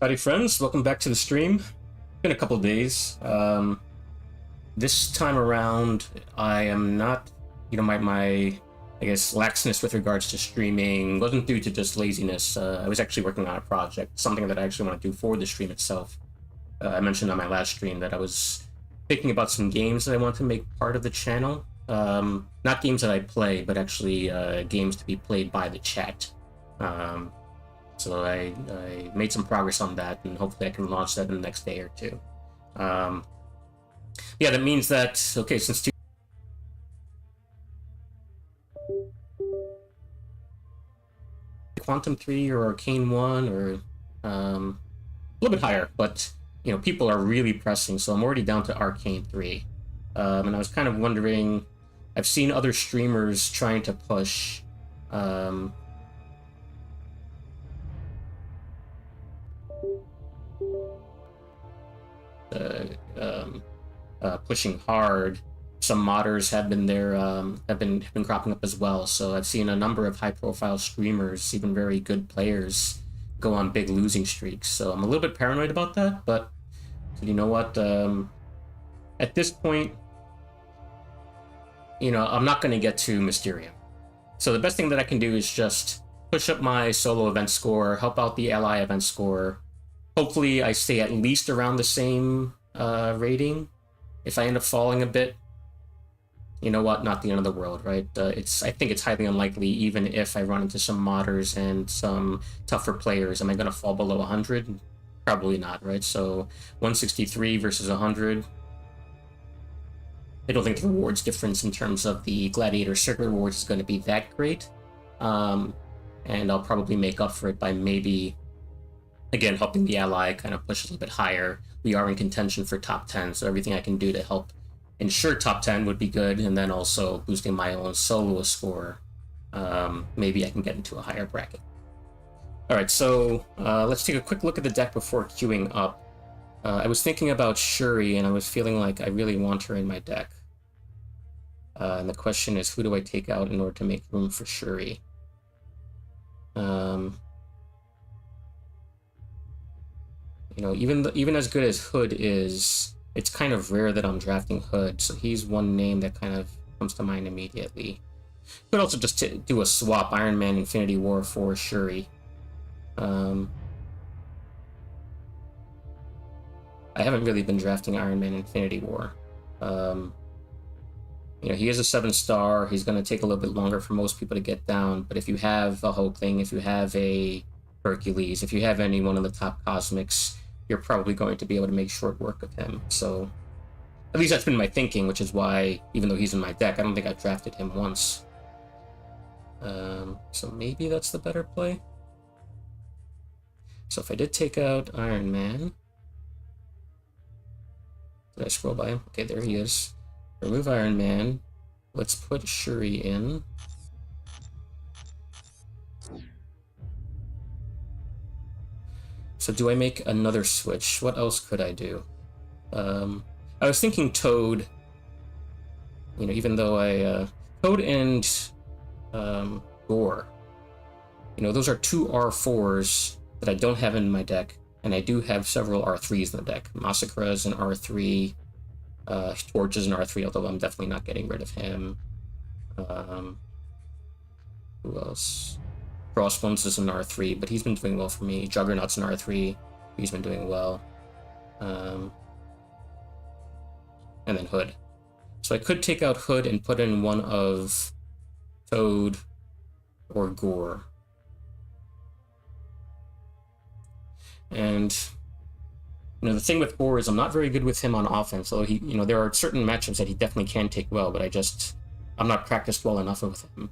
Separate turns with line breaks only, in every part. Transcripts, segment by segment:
Howdy friends, welcome back to the stream. Been a couple of days. This time around, I am not, my I guess laxness with regards to streaming wasn't due to just laziness. I was actually working on a project, something that I actually want to do for the stream itself. I mentioned on my last stream that I was thinking about some games that I want to make part of the channel. Not games that I play, but actually games to be played by the chat. So I made some progress on that, and hopefully I can launch that in the next day or two. Yeah, that means that, okay, since Quantum 3 or Arcane 1 or a little bit higher, but, people are really pressing, so I'm already down to Arcane 3. And I was kind of wondering, I've seen other streamers trying to push pushing hard. Some modders have been there, have been cropping up as well. So I've seen a number of high-profile streamers, even very good players, go on big losing streaks. So I'm a little bit paranoid about that. But you know what? At this point, I'm not going to get to Mysterium. So the best thing that I can do is just push up my solo event score, help out the ally event score. Hopefully, I stay at least around the same rating. If I end up falling a bit, you know what? Not the end of the world, right? I think it's highly unlikely, even if I run into some modders and some tougher players. Am I going to fall below 100? Probably not, right? So 163 versus 100. I don't think the rewards difference in terms of the Gladiator circuit rewards is going to be that great. And I'll probably make up for it by maybe, again, helping the ally kind of push a little bit higher. We are in contention for top 10, so everything I can do to help ensure top 10 would be good, and then also boosting my own solo score. Maybe I can get into a higher bracket. Alright, so let's take a quick look at the deck before queuing up. I was thinking about Shuri, and I was feeling like I really want her in my deck. And the question is, who do I take out in order to make room for Shuri? Even as good as Hood is, it's kind of rare that I'm drafting Hood, so he's one name that kind of comes to mind immediately. Could also just do a swap, Iron Man Infinity War for Shuri. I haven't really been drafting Iron Man Infinity War. He is a 7-star. He's going to take a little bit longer for most people to get down, but if you have a Hulkling, if you have a Hercules, if you have any one of the top Cosmics, you're probably going to be able to make short work of him. So at least that's been my thinking, which is why, even though he's in my deck, I don't think I've drafted him once. So maybe that's the better play. So if I did take out Iron Man, did I scroll by him? Okay, there he is. Remove Iron Man. Let's put Shuri in. So do I make another switch? What else could I do? I was thinking Toad. Even though Toad and Gore. Those are two R4s that I don't have in my deck, and I do have several R3s in the deck. Massacre is an R3. Torch is an R3, although I'm definitely not getting rid of him. Who else? Crossbones is an R3, but he's been doing well for me. Juggernaut's an R3. He's been doing well. And then Hood. So I could take out Hood and put in one of Toad or Gore. And the thing with Gore is I'm not very good with him on offense. So there are certain matchups that he definitely can take well, but I'm not practiced well enough with him.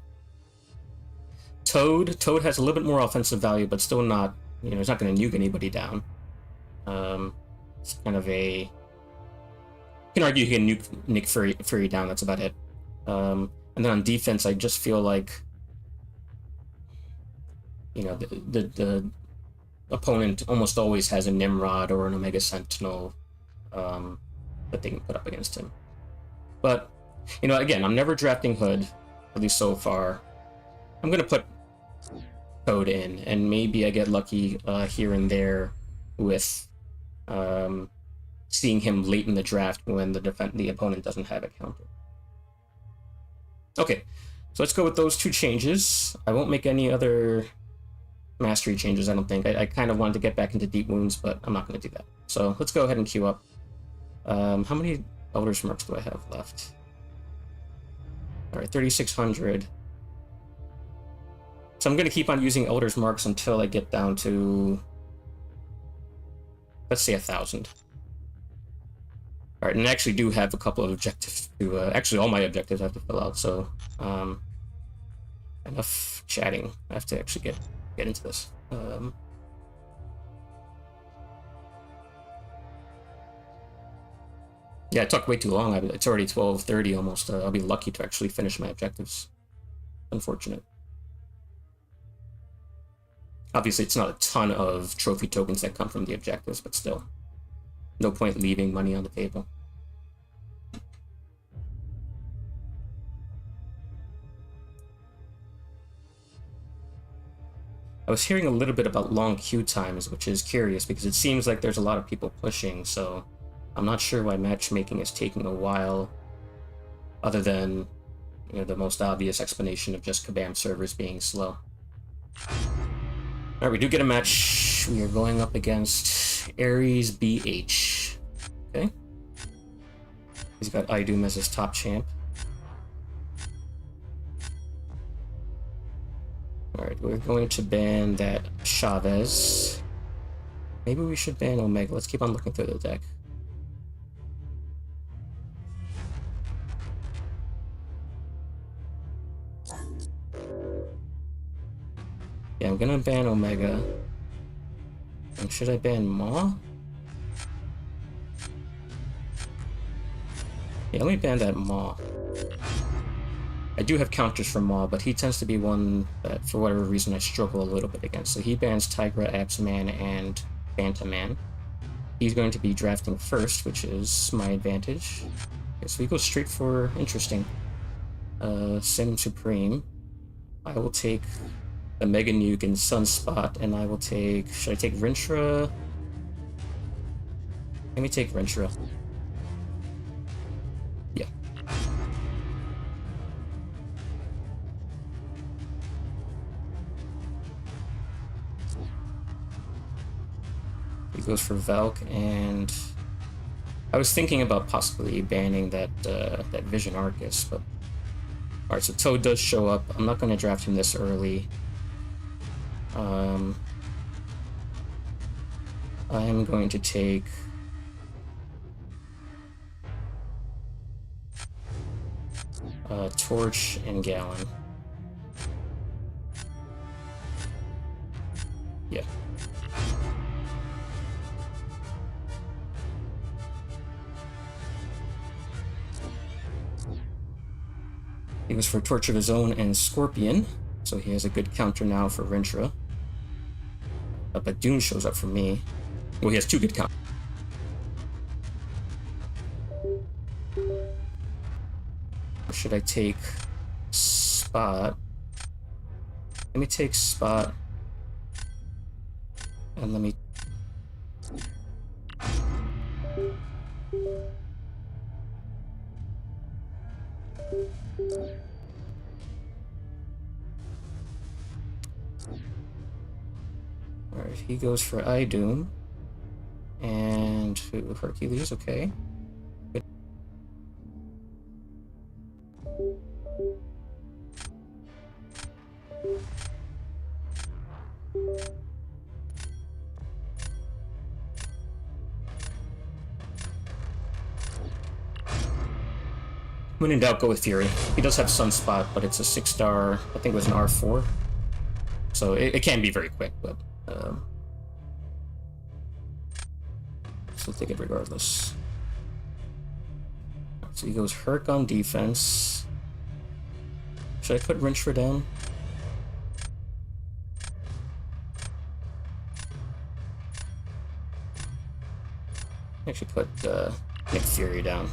Toad has a little bit more offensive value, but still not, he's not going to nuke anybody down. It's kind of you can argue he can nuke Nick Fury down, that's about it. And then on defense, I just feel like, the opponent almost always has a Nimrod or an Omega Sentinel that they can put up against him. But, again, I'm never drafting Hood, at least so far. I'm going to put Toad in, and maybe I get lucky here and there with seeing him late in the draft when the opponent doesn't have a counter. Okay, so let's go with those two changes. I won't make any other mastery changes, I don't think. I kind of wanted to get back into Deep Wounds, but I'm not going to do that. So let's go ahead and queue up. How many Elder's Marks do I have left? Alright, 3,600. So I'm going to keep on using Elder's Marks until I get down to, let's say, 1,000. Alright, and I actually do have a couple of objectives to, actually all my objectives I have to fill out, so, enough chatting. I have to actually get into this. Yeah, I talked way too long. It's already 12:30 almost. I'll be lucky to actually finish my objectives. Unfortunate. Obviously, it's not a ton of trophy tokens that come from the objectives, but still. No point leaving money on the table. I was hearing a little bit about long queue times, which is curious because it seems like there's a lot of people pushing, so I'm not sure why matchmaking is taking a while, other than, you know, the most obvious explanation of just Kabam servers being slow. Alright, we do get a match. We are going up against Ares BH. Okay. He's got Idum as his top champ. Alright, we're going to ban that Chavez. Maybe we should ban Omega. Let's keep on looking through the deck. Yeah, I'm gonna ban Omega. And should I ban Maw? Yeah, let me ban that Maw. I do have counters for Maw, but he tends to be one that, for whatever reason, I struggle a little bit against. So he bans Tigra, Absaman, and Bantaman. He's going to be drafting first, which is my advantage. Okay, so we go straight for interesting. Sim Supreme. I will take the Mega Nuke and Sunspot, and I will take... Should I take Rintra? Let me take Rintra. Yeah. He goes for Valk, and I was thinking about possibly banning that that Vision Arcus, but alright, so Toad does show up. I'm not going to draft him this early. I am going to take Torch and Gallon. Yeah. He was for Torch of his own and Scorpion, so he has a good counter now for Rintra. But Doom shows up for me. Well, he has two good counters. Or should I take Spot? Let me take Spot. And let me... Alright, he goes for Idum. And Hercules, okay. Good. When in doubt, go with Fury. He does have Sunspot, but it's a 6-star, I think it was an R4. So it can be very quick, but... so take it regardless. So he goes Herc on defense. Should I put Rintra down? Actually put Nick Fury down.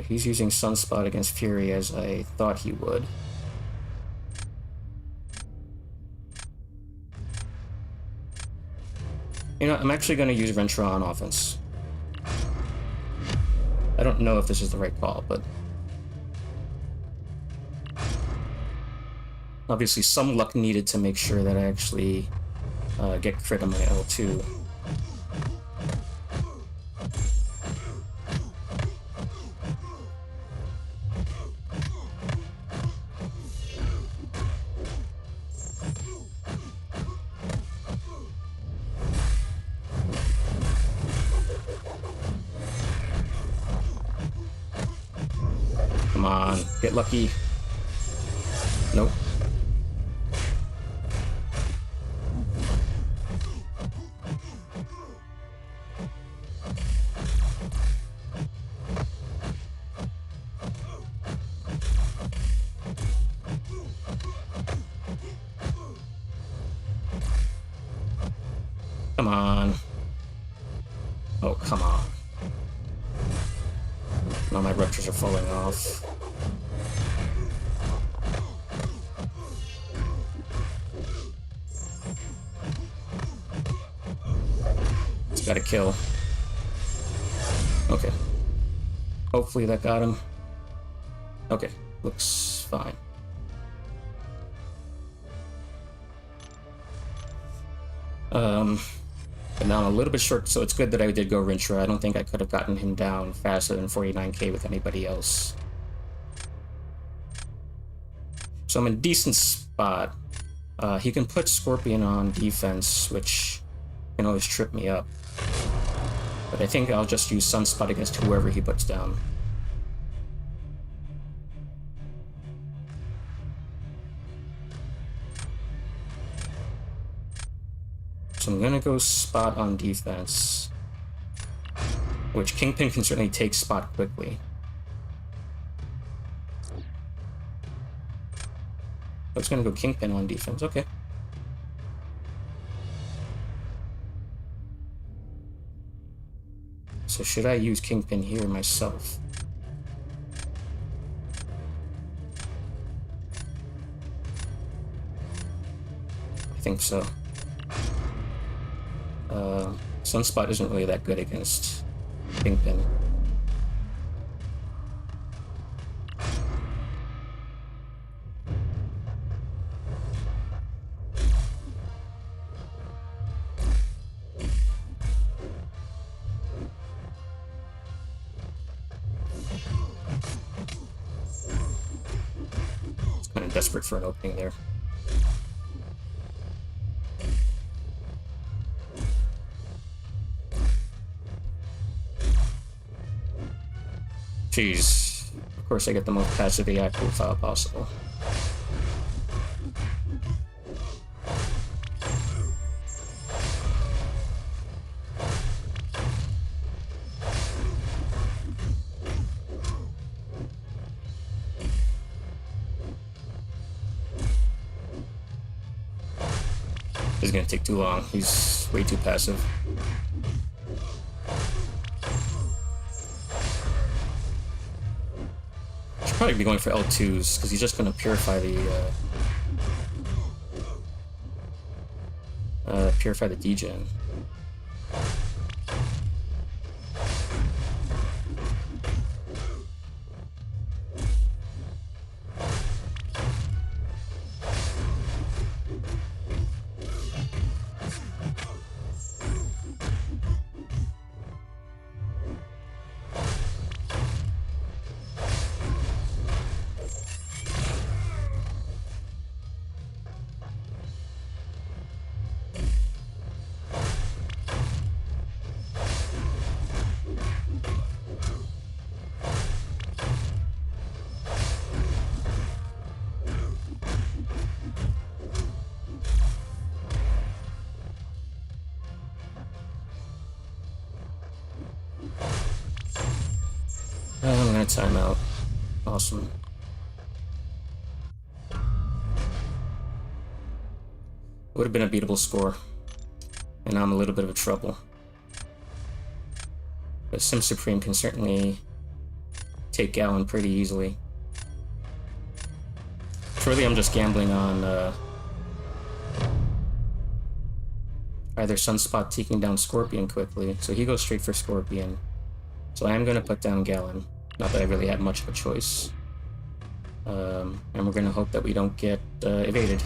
He's using Sunspot against Fury as I thought he would. You know, I'm actually going to use Ventura on offense. I don't know if this is the right call, but... obviously some luck needed to make sure that I actually get crit on my L2. Come on, get lucky. Nope. Come on. Oh, come on. Now my ruptures are falling off. It's gotta kill. Okay. Hopefully that got him. Okay, looks fine. But now I'm a little bit short, so it's good that I did go Rintra. I don't think I could have gotten him down faster than 49k with anybody else. So I'm in a decent spot. He can put Scorpion on defense, which can always trip me up. But I think I'll just use Sunspot against whoever he puts down. So I'm gonna go Spot on defense, which Kingpin can certainly take Spot quickly. I was gonna go Kingpin on defense, okay. So should I use Kingpin here myself? I think so. Sunspot isn't really that good against Kingpin. It's kind of desperate for an opening there. Jeez. Of course I get the most passive AI profile possible. This is gonna take too long. He's way too passive. Probably be going for L2s because he's just going to purify the degen. I'm gonna time out. Awesome. Would have been a beatable score. And now I'm a little bit of trouble. But Sim Supreme can certainly take Gallon pretty easily. Surely I'm just gambling on either Sunspot taking down Scorpion quickly, so he goes straight for Scorpion. So I am going to put down Gallon. Not that I really had much of a choice. And we're going to hope that we don't get evaded.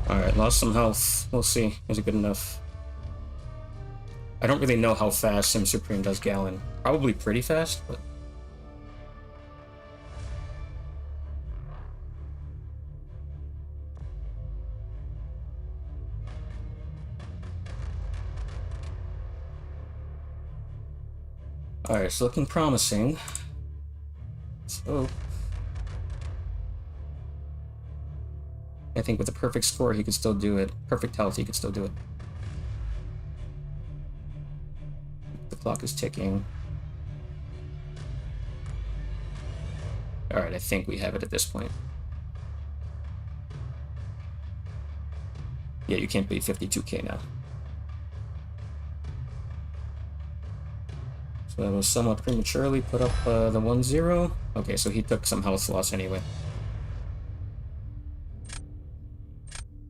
Alright, lost some health. We'll see. Is it good enough? I don't really know how fast Sim Supreme does Gallon. Probably pretty fast, but... Alright, it's looking promising. So... I think with a perfect score, he could still do it. Perfect health, he could still do it. The clock is ticking. Alright, I think we have it at this point. Yeah, you can't beat 52k now. So that was somewhat prematurely put up the 1-0. Okay, so he took some health loss anyway.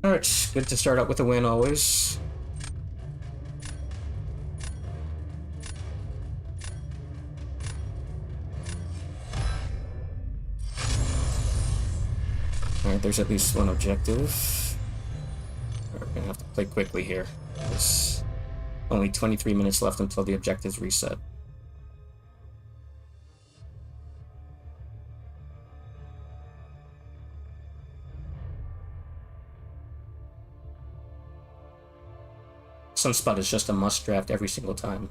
Alright, good to start out with a win always. Alright, there's at least one objective. We're gonna have to play quickly here. There's only 23 minutes left until the objectives reset. Sunspot is just a must draft every single time.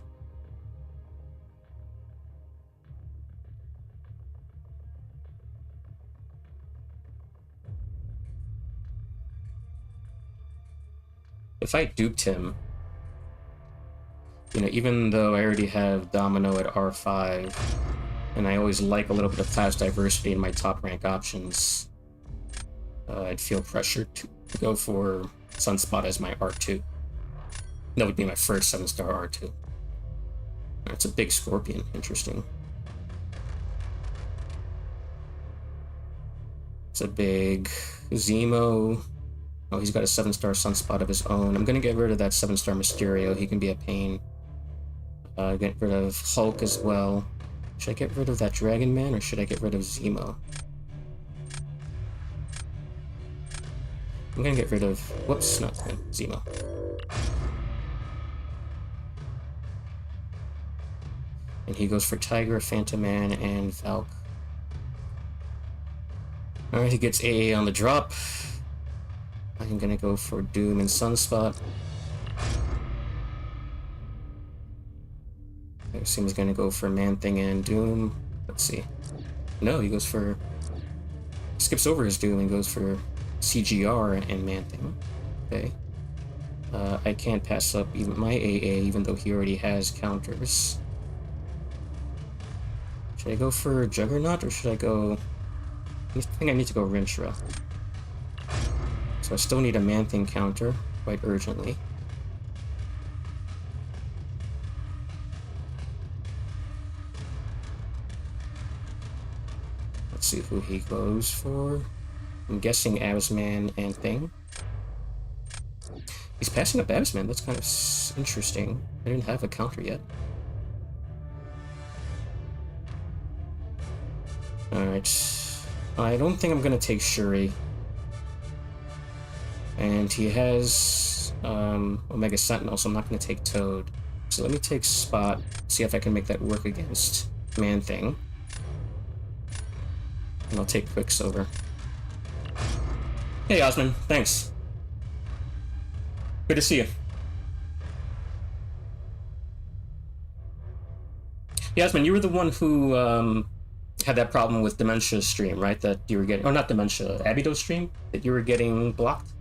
If I duped him, you know, even though I already have Domino at R5, and I always like a little bit of class diversity in my top rank options, I'd feel pressured to go for Sunspot as my R2. That would be my first 7-star R2. That's a big Scorpion. Interesting. It's a big Zemo. Oh, he's got a 7-star Sunspot of his own. I'm gonna get rid of that 7-star Mysterio. He can be a pain. Get rid of Hulk as well. Should I get rid of that Dragon Man, or should I get rid of Zemo? I'm gonna get rid of... Whoops, not him. Zemo. And he goes for Tiger, Phantom Man, and Valk. Alright, he gets AA on the drop. I'm gonna go for Doom and Sunspot. I assume he's gonna go for Man-Thing and Doom. Let's see. No, he goes for... Skips over his Doom and goes for CGR and Man-Thing. Okay. I can't pass up even my AA, even though he already has counters. Should I go for Juggernaut, or should I go... I think I need to go Rinchra. So I still need a Man-Thing counter, quite urgently. Let's see who he goes for. I'm guessing Absman and Thing. He's passing up Absman, that's kind of interesting. I didn't have a counter yet. Alright. I don't think I'm gonna take Shuri. And he has Omega Sentinel, so I'm not gonna take Toad. So let me take Spot, see if I can make that work against Man-Thing. And I'll take Quicksilver. Hey Osman, thanks. Good to see you. Yasmin, you were the one who had that problem with Dementia stream, right? That you were getting, or not Dementia, Abido stream that you were getting blocked.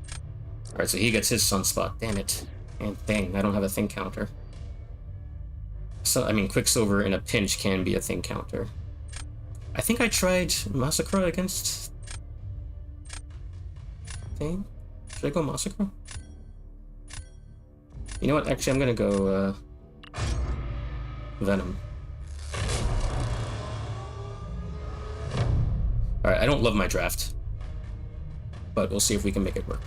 All right, so he gets his sunspot. Damn it! And dang, I don't have a thing counter. So I mean, Quicksilver in a pinch can be a thing counter. I think I tried Massacre against thing. Should I go Massacre? You know what? Actually, I'm gonna go Venom. Alright, I don't love my draft, but we'll see if we can make it work.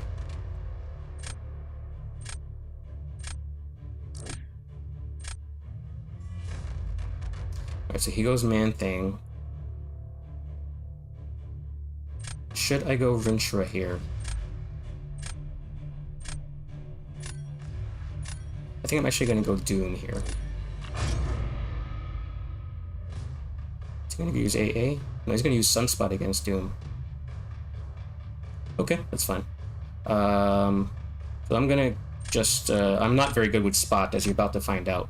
Alright, so he goes Man-Thing. Should I go Rinchra here? I think I'm actually gonna go Doom here. Is he gonna use AA? No, he's gonna use Sunspot against Doom. Okay, that's fine. So I'm gonna just... I'm not very good with Spot, as you're about to find out.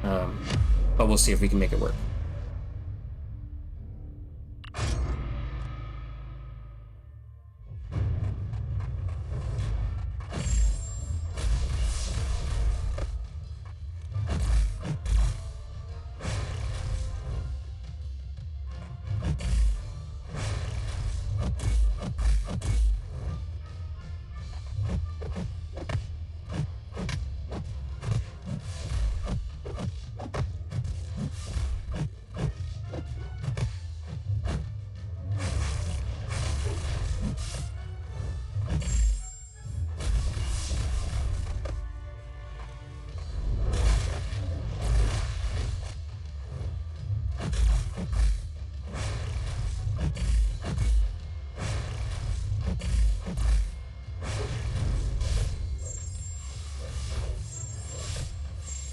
But we'll see if we can make it work.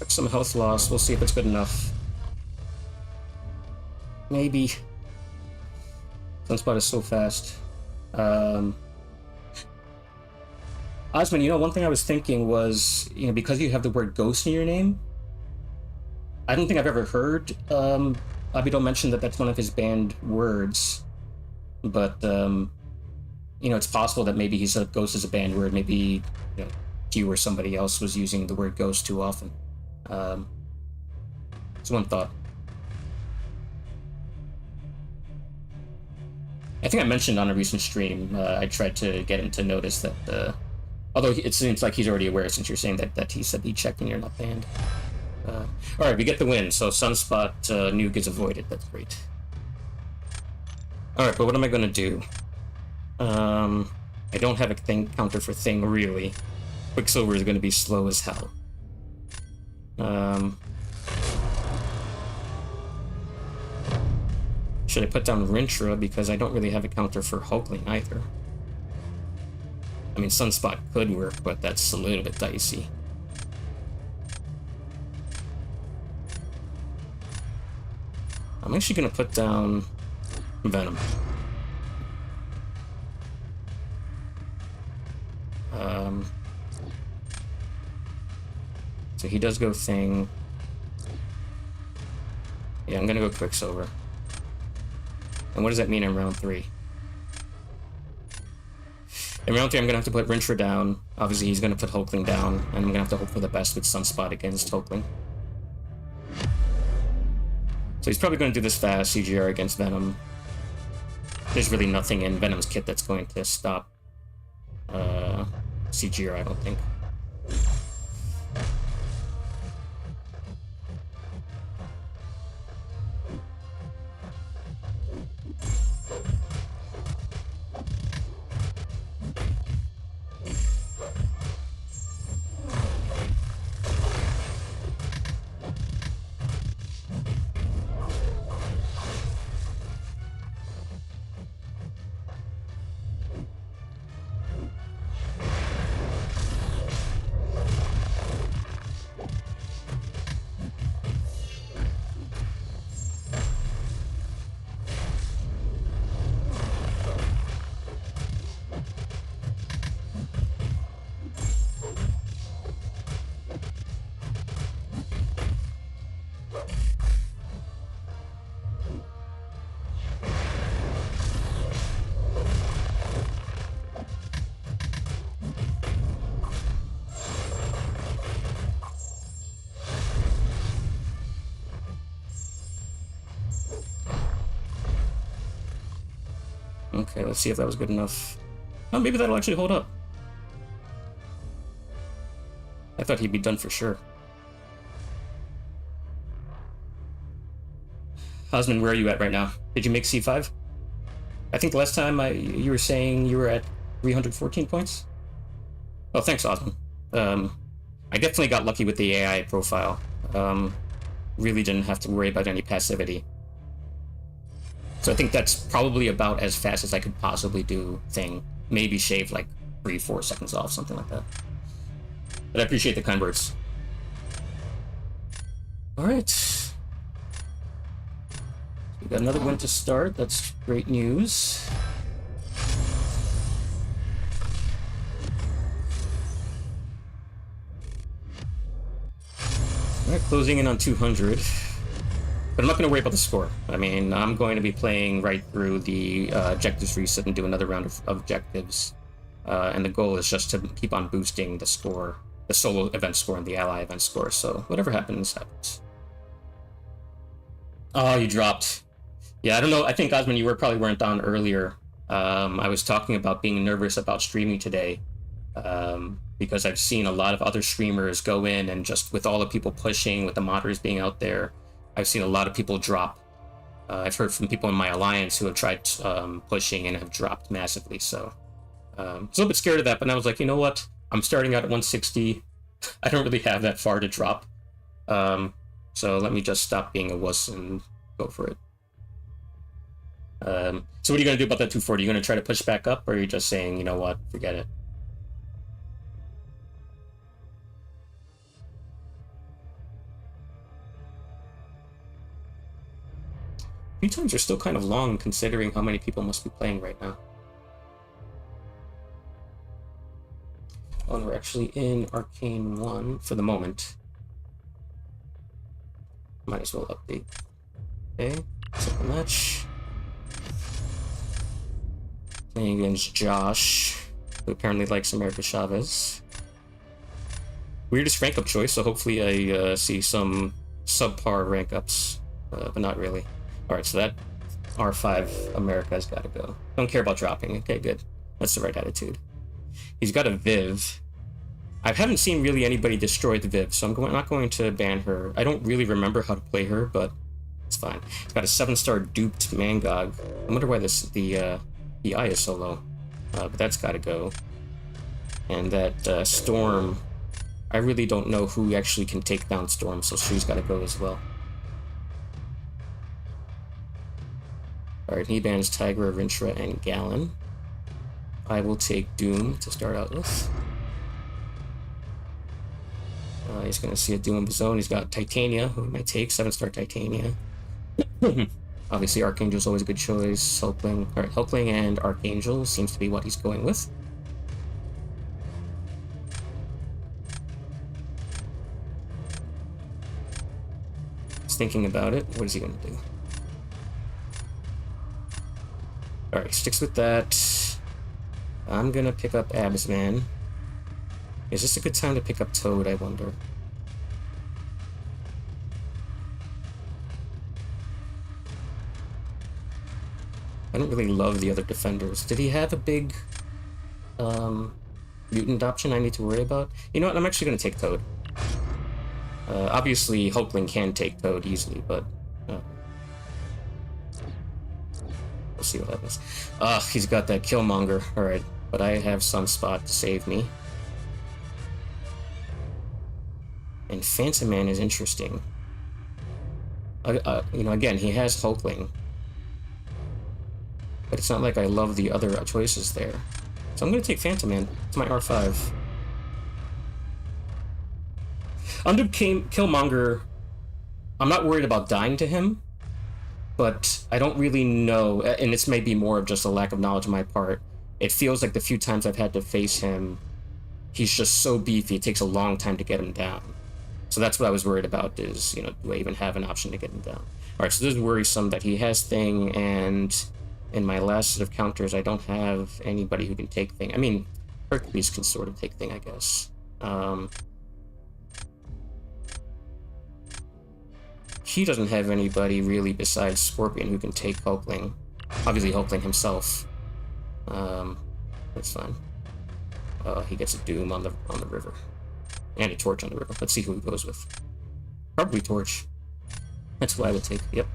Some health loss. We'll see if it's good enough. Maybe. Sunspot is so fast. Osman, you know, one thing I was thinking was, you know, because you have the word ghost in your name, I don't think I've ever heard Abido mention that that's one of his banned words. But, you know, it's possible that maybe he said ghost is a banned word. Maybe, you know, you or somebody else was using the word ghost too often. It's one thought. I think I mentioned on a recent stream, I tried to get him to notice that, although it seems like he's already aware since you're saying that he said he checked and you're not banned. Alright, we get the win, so Sunspot nuke is avoided, that's great. Alright, but what am I gonna do? I don't have a thing counter for thing, really. Quicksilver is gonna be slow as hell. Should I put down Rinchra, because I don't really have a counter for Hulkling either. I mean, Sunspot could work, but that's a little bit dicey. I'm actually gonna put down Venom. So he does go Thing. Yeah, I'm gonna go Quicksilver. And what does that mean in round 3? In round 3, I'm gonna have to put Rinchra down. Obviously, he's gonna put Hulkling down, and I'm gonna have to hope for the best with Sunspot against Hulkling. So he's probably gonna do this fast, CGR against Venom. There's really nothing in Venom's kit that's going to stop CGR, I don't think. Okay, let's see if that was good enough. Oh, maybe that'll actually hold up. I thought he'd be done for sure. Osman, where are you at right now? Did you make C5? I think the last time you were saying you were at 314 points? Oh, thanks, Osman. I definitely got lucky with the AI profile. Really didn't have to worry about any passivity. So I think that's probably about as fast as I could possibly do thing. Maybe shave like 3-4 seconds off, something like that. But I appreciate the kind words. Alright. We got another win to start. That's great news. Alright, closing in on 200. But I'm not going to worry about the score. I mean, I'm going to be playing right through the objectives reset and do another round of objectives. And the goal is just to keep on boosting the score, the solo event score and the ally event score. So whatever happens, happens. Oh, you dropped. Yeah, I don't know. I think, Osman, you probably weren't on earlier. I was talking about being nervous about streaming today. Because I've seen a lot of other streamers go in and just with all the people pushing, with the modders being out there, I've seen a lot of people drop. I've heard from people in my alliance who have tried pushing and have dropped massively. So I was a little bit scared of that, but I was like, you know what? I'm starting out at 160. I don't really have that far to drop. So let me just stop being a wuss and go for it. So what are you going to do about that 240? Are you going to try to push back up, or are you just saying, you know what, forget it? Few times are still kind of long considering how many people must be playing right now. Oh, and we're actually in Arcane 1 for the moment. Might as well update. Okay, set the match. Playing against Josh, who apparently likes America Chavez. Weirdest rank up choice, so hopefully I see some subpar rank ups, but not really. Alright, so that R5 America's got to go. Don't care about dropping. Okay, good. That's the right attitude. He's got a Viv. I haven't seen really anybody destroy the Viv, so I'm not going to ban her. I don't really remember how to play her, but it's fine. He's got a 7-star duped Mangog. I wonder why the EI is so low. But that's got to go. And that Storm, I really don't know who actually can take down Storm, so she's got to go as well. Alright, he bans Tigra, Rintra, and Gallon. I will take Doom to start out with. He's going to see a Doom of his own. He's got Titania, who he might take, 7-star Titania. Obviously, Archangel's always a good choice. Hulkling, alright, Hulkling and Archangel seems to be what he's going with. He's thinking about it. What is he going to do? Alright, sticks with that. I'm gonna pick up Absman. Is this a good time to pick up Toad, I wonder? I don't really love the other defenders. Did he have a big mutant option I need to worry about? You know what, I'm actually gonna take Toad. Obviously, Hulkling can take Toad easily, but we'll see what happens. He's got that Killmonger. Alright, but I have Sunspot to save me. And Phantom Man is interesting. You know, again, he has Hulkling. But it's not like I love the other choices there. So I'm going to take Phantom Man. It's my R5. Under Killmonger, I'm not worried about dying to him. But I don't really know, and this may be more of just a lack of knowledge on my part. It feels like the few times I've had to face him, he's just so beefy, it takes a long time to get him down. So that's what I was worried about is, you know, do I even have an option to get him down? Alright, so this is worrisome that he has Thing, and in my last set of counters, I don't have anybody who can take Thing. I mean, Hercules can sort of take Thing, I guess. He doesn't have anybody really besides Scorpion who can take Hulkling. Obviously Hulkling himself. That's fine. He gets a Doom on the river. And a Torch on the river. Let's see who he goes with. Probably Torch. That's what I would take. Yep.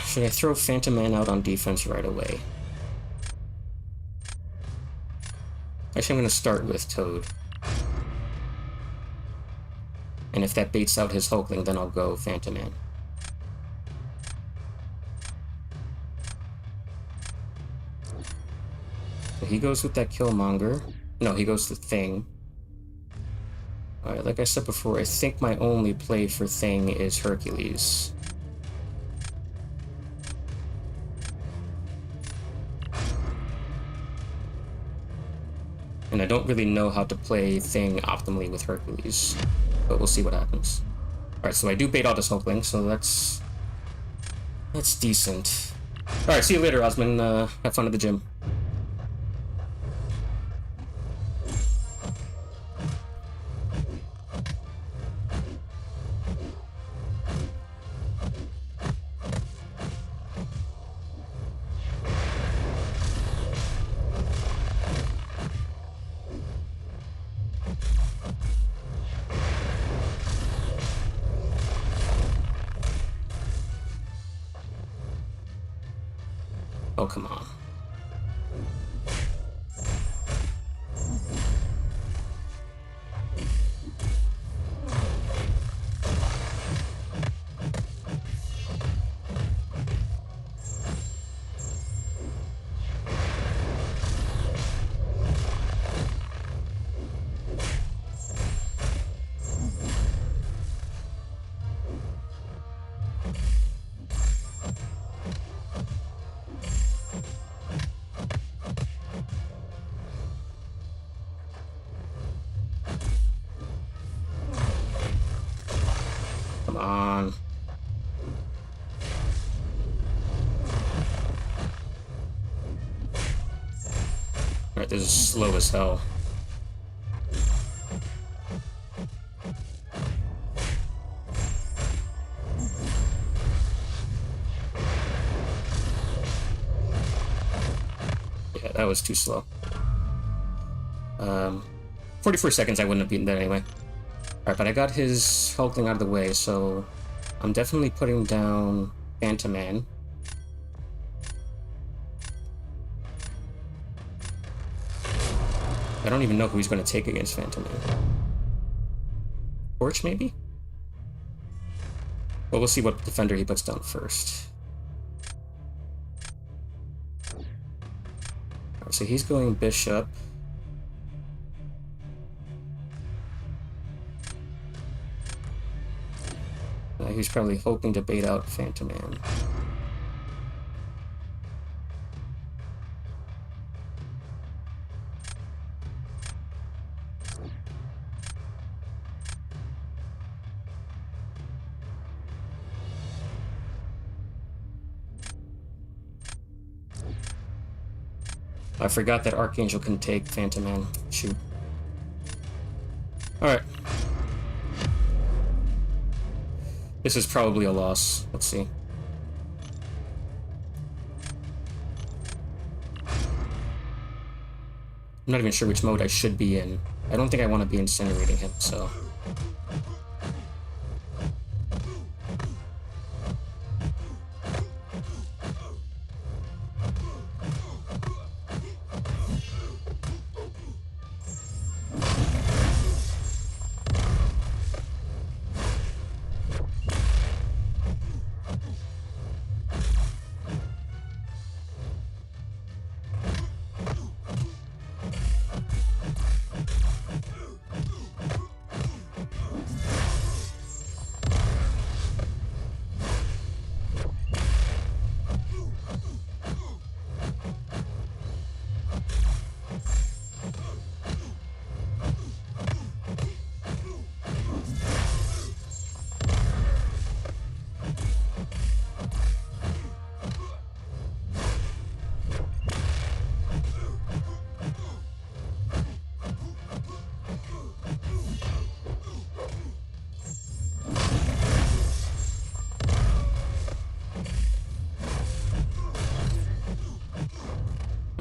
Should I throw Phantom Man out on defense right away? Actually, I'm going to start with Toad. And if that baits out his Hulkling, then I'll go Phantom Man. So he goes with that Killmonger. No, he goes to Thing. Alright, like I said before, I think my only play for Thing is Hercules. And I don't really know how to play Thing optimally with Hercules, but we'll see what happens. Alright, so I do bait out this Hulkling, so that's decent. Alright, see you later, Osman. Have fun at the gym. Oh, come on. Come on. Alright, this is slow as hell. Yeah, that was too slow. 44 seconds, I wouldn't have beaten that anyway. Alright, but I got his Hulkling out of the way, so I'm definitely putting down Phantom Man. I don't even know who he's going to take against Phantom Man. Torch, maybe? Well, we'll see what defender he puts down first. Alright, so he's going Bishop. He's probably hoping to bait out Phantom Man. I forgot that Archangel can take Phantom Man. Shoot. Alright. This is probably a loss. Let's see. I'm not even sure which mode I should be in. I don't think I want to be incinerating him, so...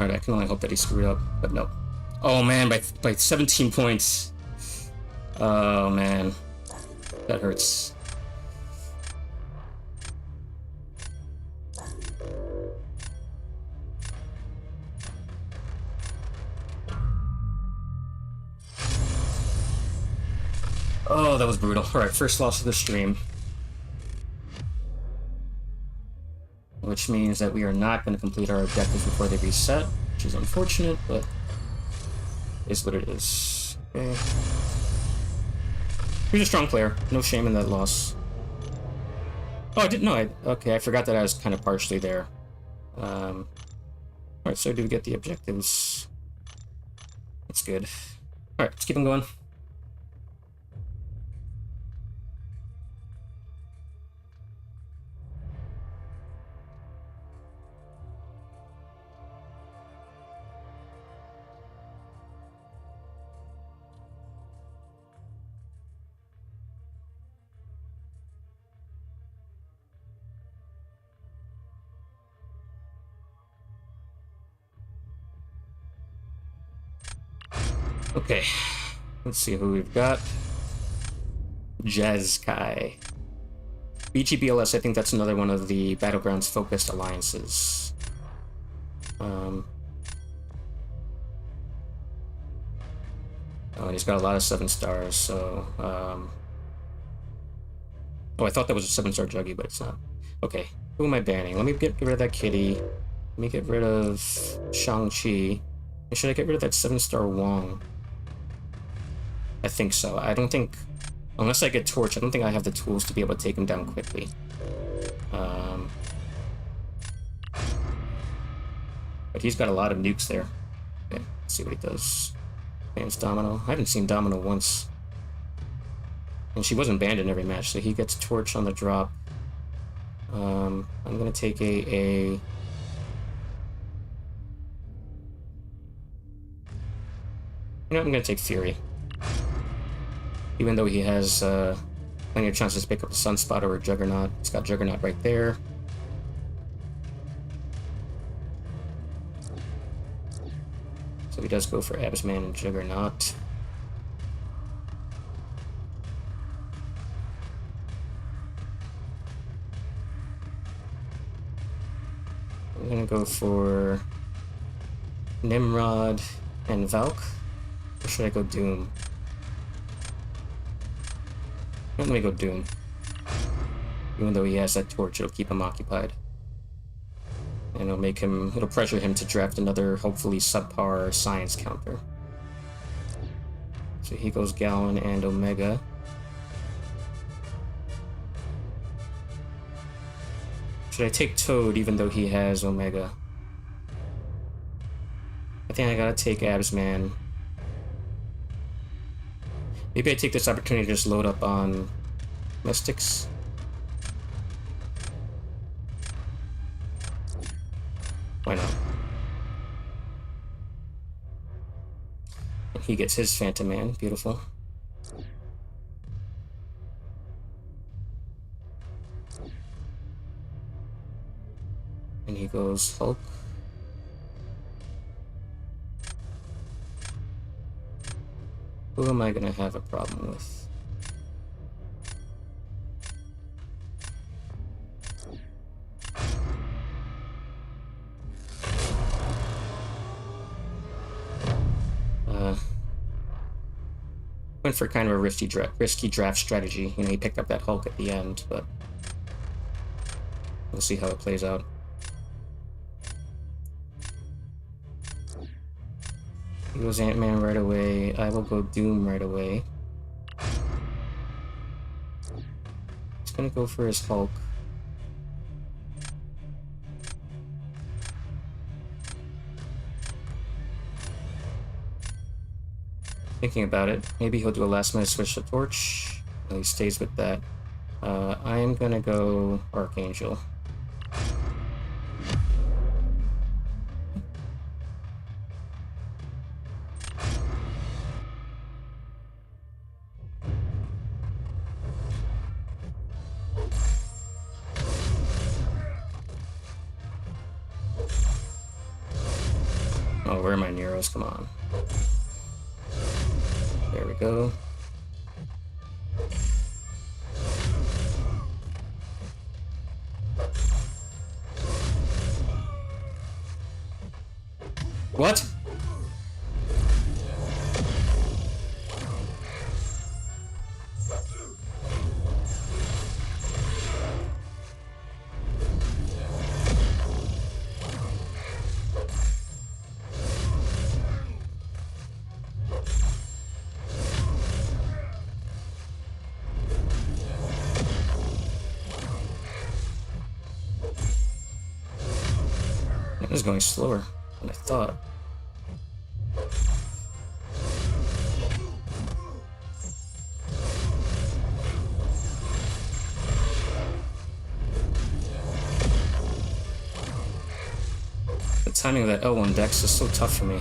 Alright, I can only hope that he screwed up, but no. Oh man, by 17 points. Oh man. That hurts. Oh, that was brutal. Alright, first loss of the stream. Which means that we are not going to complete our objectives before they reset, which is unfortunate, but is what it is. Okay. He's a strong player. No shame in that loss. Oh, I didn't know. Okay, I forgot that I was kind of partially there. Alright, so do we get the objectives? That's good. Alright, let's keep them going. Okay, let's see who we've got. Jazkai. BGBLS, I think that's another one of the Battlegrounds focused alliances. Oh, and he's got a lot of 7 stars, so... Oh, I thought that was a 7-star Juggy, but it's not. Okay, who am I banning? Let me get rid of that kitty. Let me get rid of Shang-Chi. And should I get rid of that 7-star Wong? I think so. I don't think... Unless I get Torch, I don't think I have the tools to be able to take him down quickly. But he's got a lot of nukes there. Okay, let's see what he does. Bans Domino. I haven't seen Domino once. And she wasn't banned in every match, so he gets Torch on the drop. I'm gonna take a... You know, I'm gonna take Fury. Even though he has plenty of chances to pick up a Sunspot or a Juggernaut. He's got Juggernaut right there. So he does go for Absman and Juggernaut. I'm gonna go for Nimrod and Valk. Or should I go Doom? Let me go Doom. Even though he has that torch, it'll keep him occupied. And it'll pressure him to draft another, hopefully subpar science counter. So he goes Gallon and Omega. Should I take Toad even though he has Omega? I think I gotta take Absman. Maybe I take this opportunity to just load up on Mystics. Why not? And he gets his Phantom Man. Beautiful. And he goes Hulk. Who am I gonna have a problem with? Went for kind of a risky draft strategy. You know, he picked up that Hulk at the end, but we'll see how it plays out. He goes Ant-Man right away. I will go Doom right away. He's gonna go for his Hulk. Thinking about it, maybe he'll do a last-minute switch to Torch. And he stays with that. I am gonna go Archangel. my Neros? Come on. There we go. What? It was going slower than I thought. The timing of that L1 dex is so tough for me.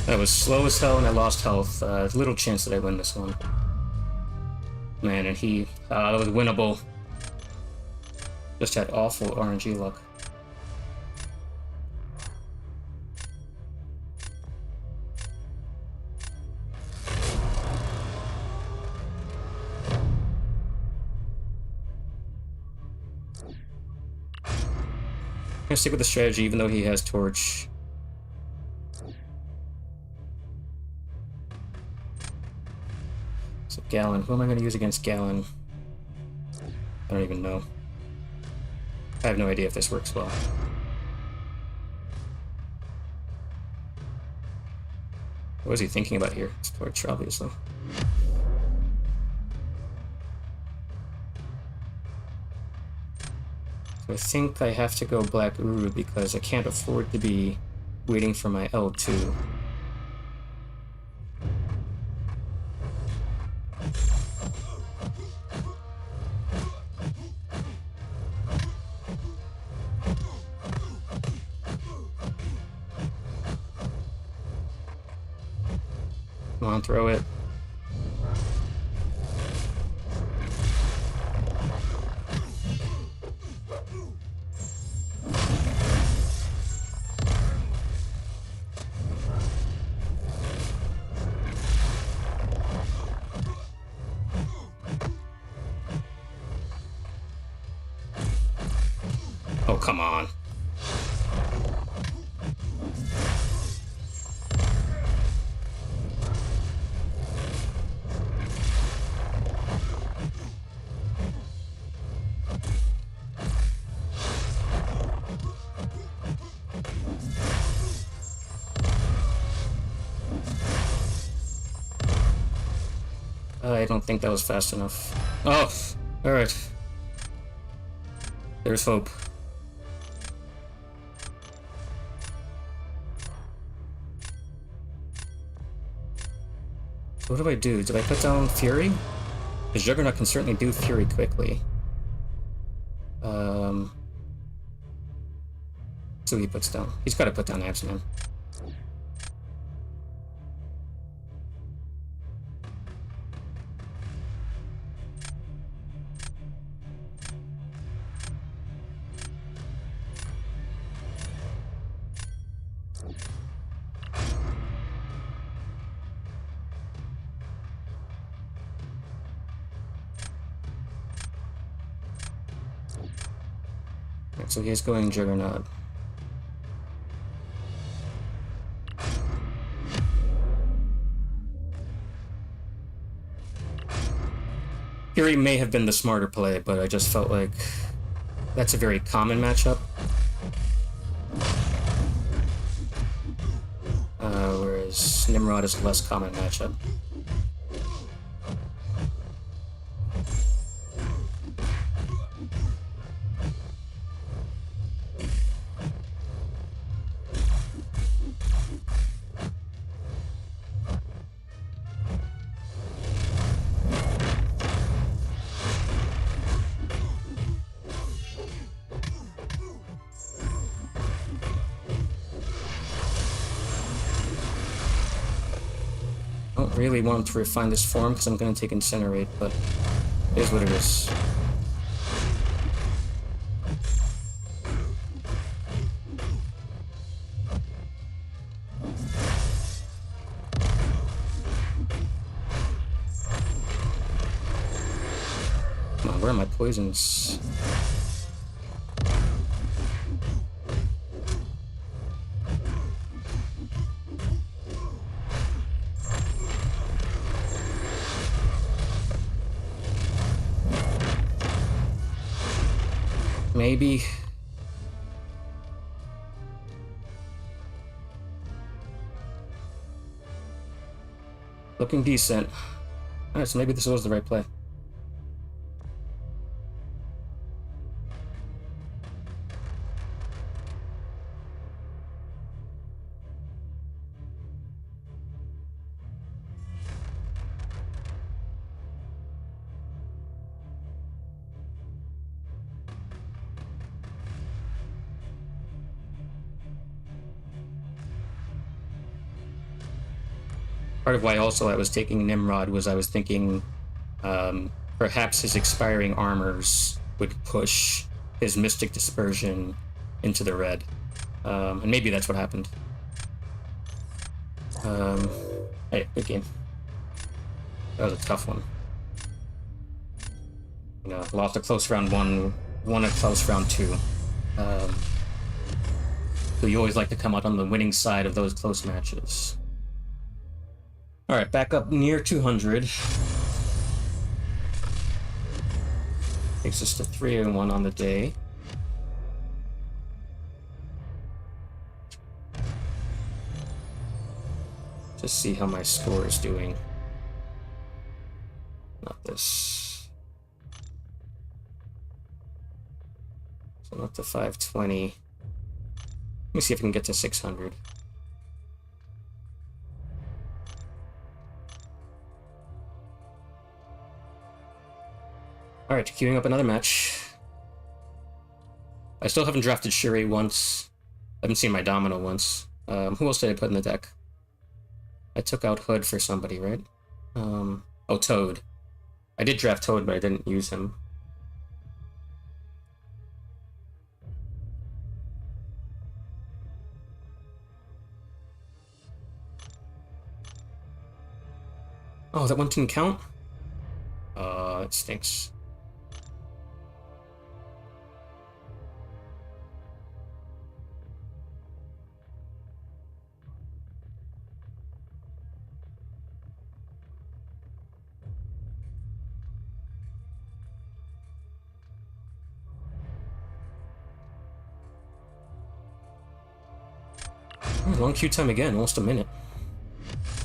That was slow as hell and I lost health. Little chance that I win this one. Man, and that was winnable. Just had awful RNG luck. I'm gonna stick with the strategy even though he has Torch. So Gallon, who am I going to use against Gallon? I don't even know. I have no idea if this works well. What was he thinking about here? It's Torch, obviously. So I think I have to go Black Uru because I can't afford to be waiting for my L2. Come on, throw it. Oh, come on. I don't think that was fast enough. Oh, alright. There's hope. So what do I do? Did I put down Fury? Because Juggernaut can certainly do Fury quickly. So he puts down. He's got to put down Absman. So he's going Juggernaut. Fury may have been the smarter play, but I just felt like that's a very common matchup. Whereas Nimrod is a less common matchup. don't really want to refine this form because I'm going to take Incinerate, but it is what it is. Come on, where are my poisons? Maybe. Looking decent. Alright, so maybe this was the right play. Part of why also I was taking Nimrod was I was thinking perhaps his expiring armors would push his Mystic Dispersion into the red. And maybe that's what happened. Hey, good game. That was a tough one. You know, lost a close round 1, won a close round 2. So you always like to come out on the winning side of those close matches. Alright, back up near 200. Takes us to 3-1 on the day. Just see how my score is doing. Not this. So not to 520. Let me see if I can get to 600. Alright, queuing up another match. I still haven't drafted Shuri once. I haven't seen my Domino once. Who else did I put in the deck? I took out Hood for somebody, right? Oh, Toad. I did draft Toad, but I didn't use him. Oh, that one didn't count? That stinks. Long queue time again, almost a minute.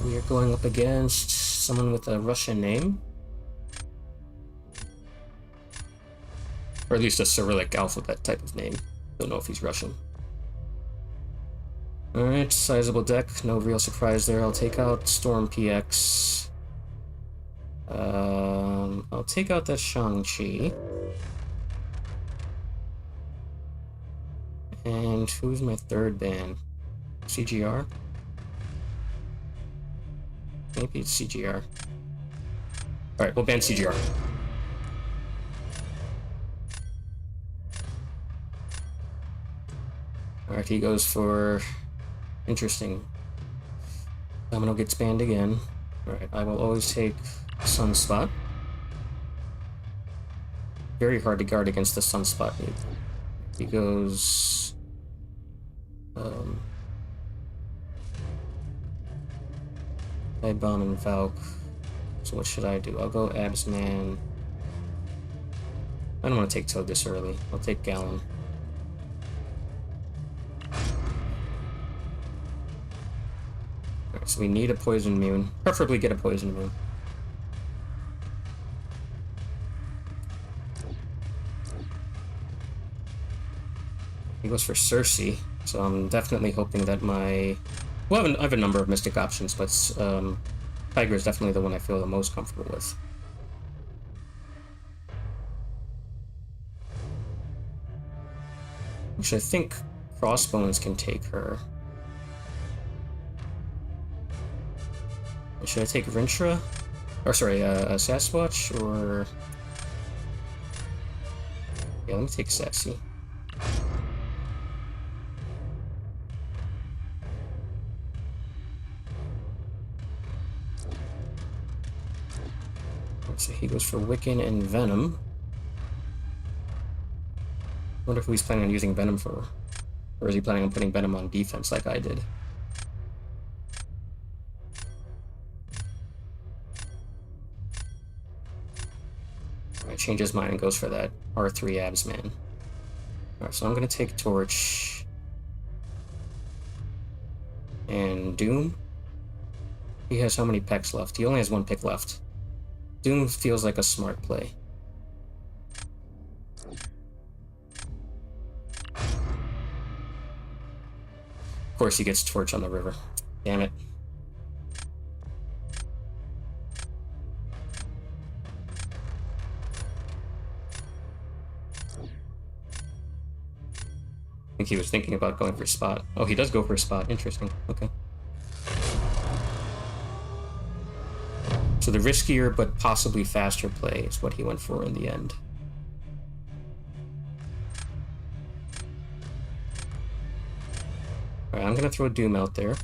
We are going up against someone with a Russian name. Or at least a Cyrillic alphabet type of name. Don't know if he's Russian. Alright, sizable deck, no real surprise there. I'll take out Storm PX. I'll take out that Shang-Chi. And who's my third ban? CGR? Maybe it's CGR. Alright, we'll ban CGR. Alright, he goes for... Interesting. Domino gets banned again. Alright, I will always take Sunspot. Very hard to guard against the Sunspot. He goes... Bomb and Valk. So what should I do? I'll go Absman. I don't want to take Toad this early. I'll take Gallon. Alright, so we need a Poison Moon. Preferably get a Poison Moon. He goes for Cersei, so I'm definitely hoping that my... Well, I have a number of Mystic options, but Tiger is definitely the one I feel the most comfortable with. Which I think Crossbones can take her. Should I take Rintra? Or sorry, Sasquatch, or... Yeah, let me take Sassy. So he goes for Wiccan and Venom. I wonder if he's planning on using Venom for... Or is he planning on putting Venom on defense like I did? Alright, changes his mind and goes for that R3 abs man. Alright, so I'm gonna take Torch. And Doom. He has how many picks left? He only has 1 pick left. Doom feels like a smart play. Of course he gets Torch on the river. Damn it. I think he was thinking about going for Spot. Oh, he does go for Spot. Interesting. Okay. So the riskier but possibly faster play is what he went for in the end. Alright, I'm gonna throw Doom out there.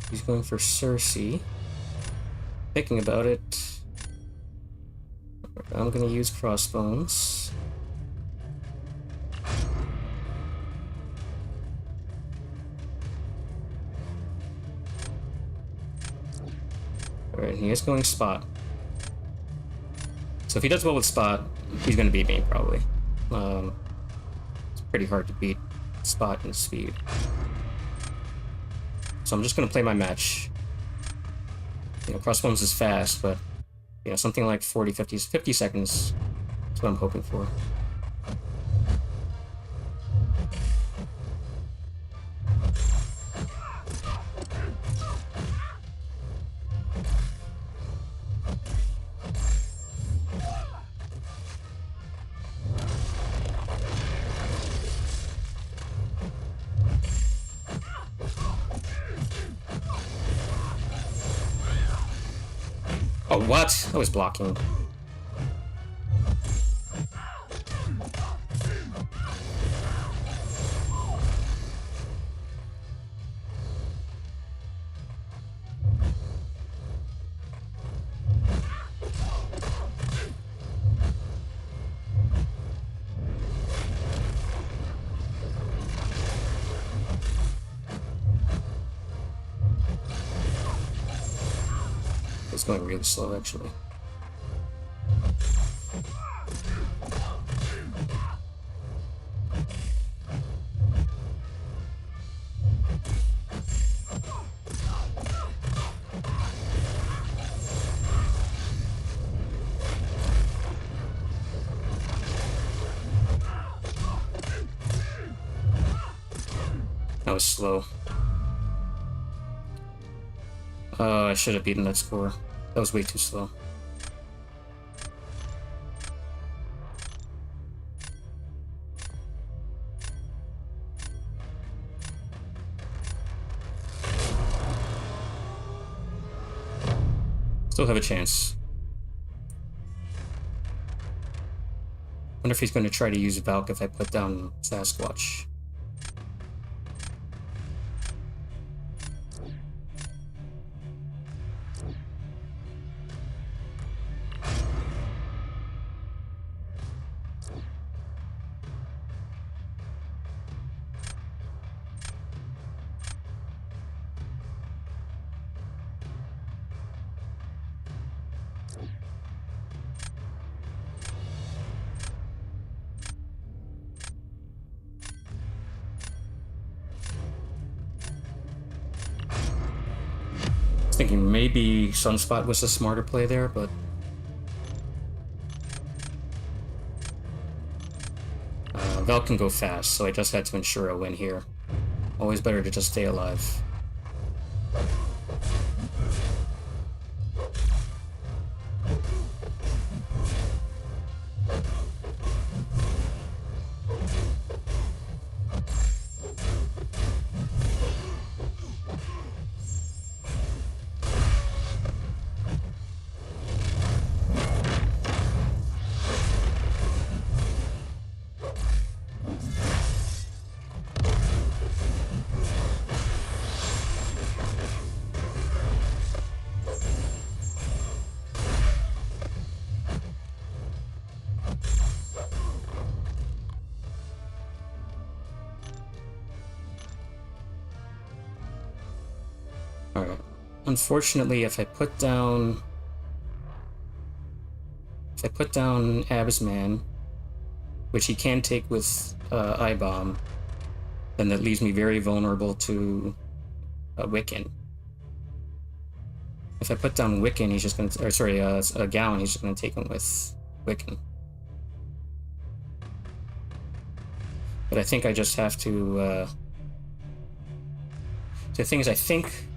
He's going for Cersei. Thinking about it, I'm gonna use Crossbones. Alright, he is going Spot. So if he does well with Spot, he's gonna beat me, probably. It's pretty hard to beat Spot and speed. So I'm just gonna play my match. You know, Crossbones is fast, but you know, something like 40, 50 seconds is what I'm hoping for. Oh, what? I was blocking. It's going really slow, actually. That was slow. I should have beaten that score. That was way too slow. Still have a chance. Wonder if he's going to try to use Valk if I put down Sasquatch. Thinking maybe Sunspot was a smarter play there, but Val can go fast, so I just had to ensure a win here. Always better to just stay alive. Unfortunately, if I put down Absman, which he can take with I-Bomb, then that leaves me very vulnerable to Wiccan. If I put down Wiccan, he's just gonna, or sorry, Gowan, he's just gonna take him with Wiccan. But I think I just have to, the thing is, I think,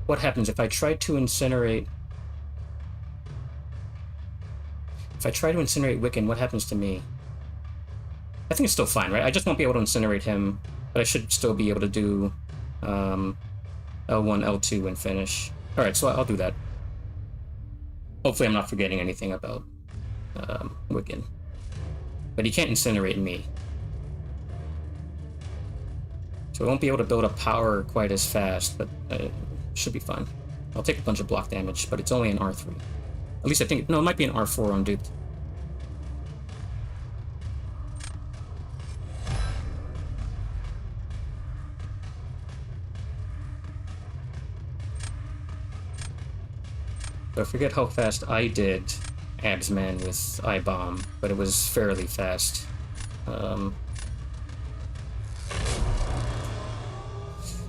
what happens if I try to incinerate, Wiccan, what happens to me? I think it's still fine, right? I just won't be able to incinerate him, but I should still be able to do L1, L2 and finish. Alright, so I'll do that. Hopefully I'm not forgetting anything about Wiccan. But he can't incinerate me. So I won't be able to build up power quite as fast, but it should be fine. I'll take a bunch of block damage, but it's only an R3. At least I think, no, it might be an R4 on duped. So I forget how fast I did Absman with I-Bomb, but it was fairly fast. But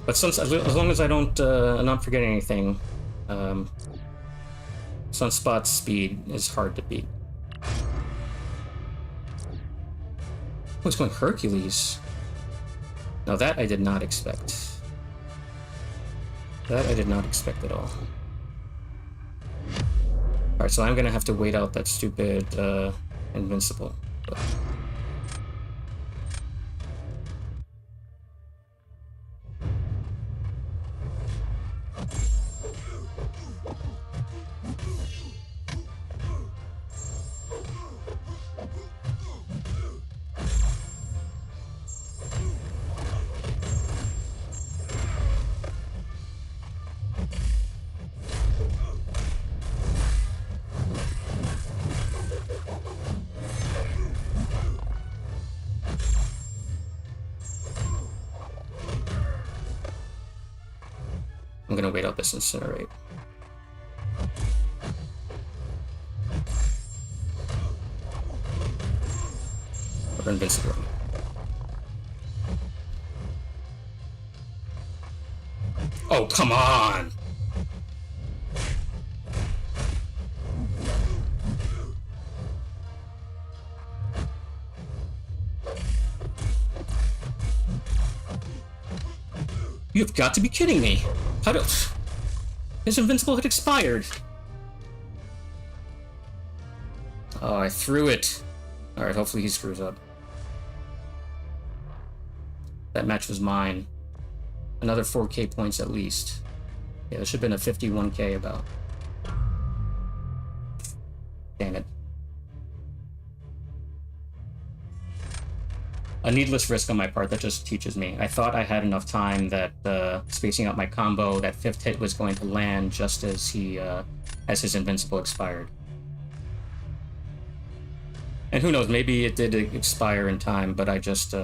as long as I don't, I'm not forgetting anything, Sunspot's speed is hard to beat. Oh, he's going Hercules. Now that I did not expect. That I did not expect at all. Alright, so I'm gonna have to wait out that stupid Invincible. I'm gonna wait out this Incinerate. Or Invincible. Oh, come on! You've got to be kidding me! How do... His Invincible had expired! Oh, I threw it. Alright, hopefully he screws up. That match was mine. Another 4k points at least. Yeah, there should have been a 51k about. Damn it. A needless risk on my part, that just teaches me. I thought I had enough time that spacing out my combo, that 5th hit was going to land just as he, as his Invincible expired. And who knows, maybe it did expire in time, but I just,